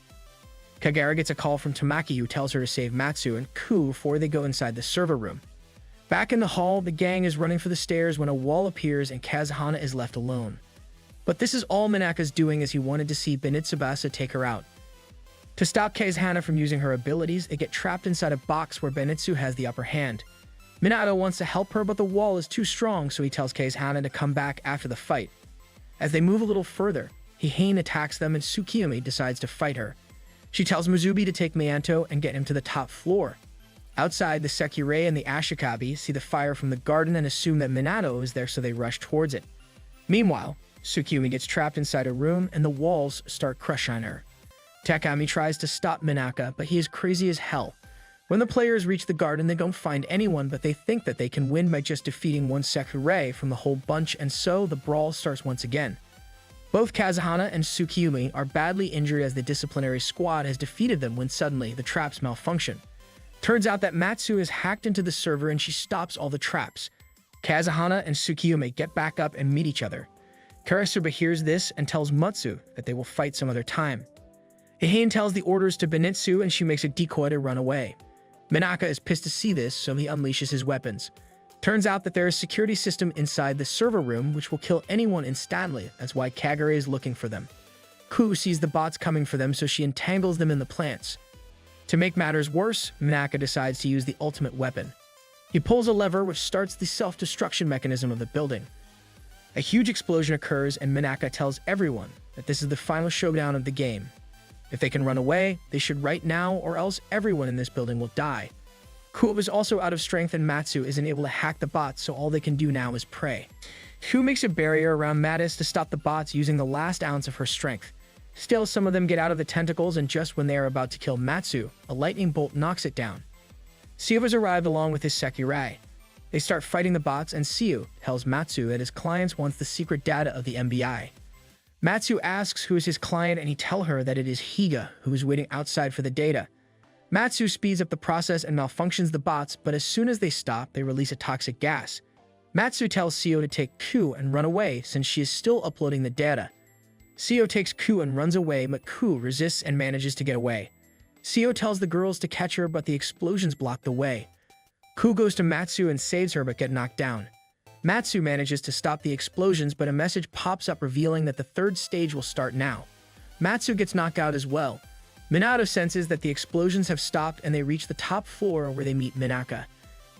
Kagura gets a call from Tamaki, who tells her to save Matsu and Ku before they go inside the server room. Back in the hall, the gang is running for the stairs when a wall appears and Kazahana is left alone. But this is all Minaka's doing, as he wanted to see Benitsubasa take her out. To stop Kazahana from using her abilities, they get trapped inside a box where Benitsu has the upper hand. Minato wants to help her, but the wall is too strong, so he tells Kazahana to come back after the fight. As they move a little further, Hihane attacks them and Tsukiyomi decides to fight her. She tells Musubi to take Mianto and get him to the top floor. Outside, the Sekirei and the Ashikabi see the fire from the garden and assume that Minato is there, so they rush towards it. Meanwhile, Tsukiyomi gets trapped inside a room and the walls start crushing on her. Takami tries to stop Minaka, but he is crazy as hell. When the players reach the garden, they don't find anyone, but they think that they can win by just defeating one Sekirei from the whole bunch, and so the brawl starts once again. Both Kazahana and Tsukiyomi are badly injured as the disciplinary squad has defeated them when suddenly the traps malfunction. Turns out that Matsu is hacked into the server and she stops all the traps. Kazahana and Tsukiyomi get back up and meet each other. Karasuba hears this and tells Matsu that they will fight some other time. Hihane tells the orders to Benitsu and she makes a decoy to run away. Minaka is pissed to see this, so he unleashes his weapons. Turns out that there is a security system inside the server room which will kill anyone instantly. That's why Kagure is looking for them. Ku sees the bots coming for them, so she entangles them in the plants. To make matters worse, Minaka decides to use the ultimate weapon. He pulls a lever which starts the self-destruction mechanism of the building. A huge explosion occurs and Minaka tells everyone that this is the final showdown of the game. If they can run away, they should right now, or else everyone in this building will die. Kuo is also out of strength and Matsu isn't able to hack the bots, so all they can do now is pray. Kuo makes a barrier around Mattis to stop the bots using the last ounce of her strength. Still, some of them get out of the tentacles, and just when they are about to kill Matsu, a lightning bolt knocks it down. Seo has arrived along with his Sekirai. They start fighting the bots, and Seo tells Matsu that his client wants the secret data of the MBI. Matsu asks who is his client, and he tells her that it is Higa, who is waiting outside for the data. Matsu speeds up the process and malfunctions the bots, but as soon as they stop, they release a toxic gas. Matsu tells Seo to take Ku and run away since she is still uploading the data. Seo takes Ku and runs away, but Ku resists and manages to get away. Seo tells the girls to catch her, but the explosions block the way. Ku goes to Matsu and saves her but gets knocked down. Matsu manages to stop the explosions, but a message pops up revealing that the third stage will start now. Matsu gets knocked out as well. Minato senses that the explosions have stopped and they reach the top floor where they meet Minaka.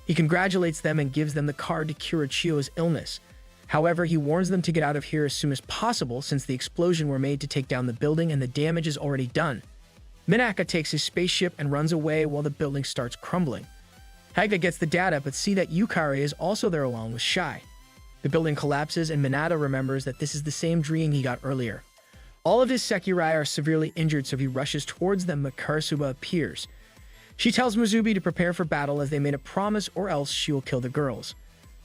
He congratulates them and gives them the card to cure Chio's illness. However, he warns them to get out of here as soon as possible since the explosion were made to take down the building and the damage is already done. Minaka takes his spaceship and runs away while the building starts crumbling. Haga gets the data but sees that Yukari is also there along with Shai. The building collapses and Minato remembers that this is the same dream he got earlier. All of his Sekirai are severely injured, so he rushes towards them, but Karasuba appears. She tells Musubi to prepare for battle as they made a promise or else she will kill the girls.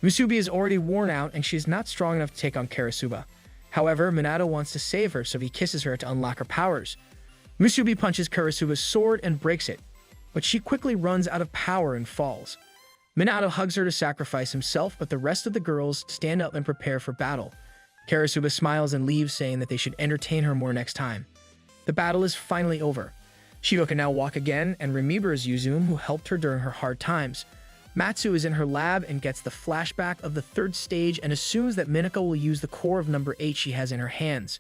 Musubi is already worn out and she is not strong enough to take on Karasuba. However, Minato wants to save her, so he kisses her to unlock her powers. Musubi punches Karasuba's sword and breaks it, but she quickly runs out of power and falls. Minato hugs her to sacrifice himself, but the rest of the girls stand up and prepare for battle. Karasuba smiles and leaves, saying that they should entertain her more next time. The battle is finally over. Shiho can now walk again, and remembers Yuzum, who helped her during her hard times. Matsu is in her lab and gets the flashback of the third stage and assumes that Minako will use the core of number 8 she has in her hands.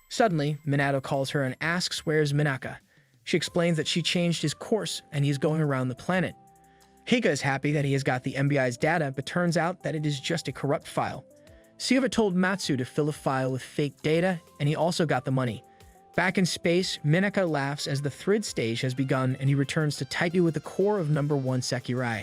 Suddenly, Minato calls her and asks where's Minaka. She explains that she changed his course and he is going around the planet. Higa is happy that he has got the MBI's data, but turns out that it is just a corrupt file. Siva told Matsu to fill a file with fake data, and he also got the money. Back in space, Minaka laughs as the third stage has begun and he returns to Taipei with the core of number 1 Sekirai.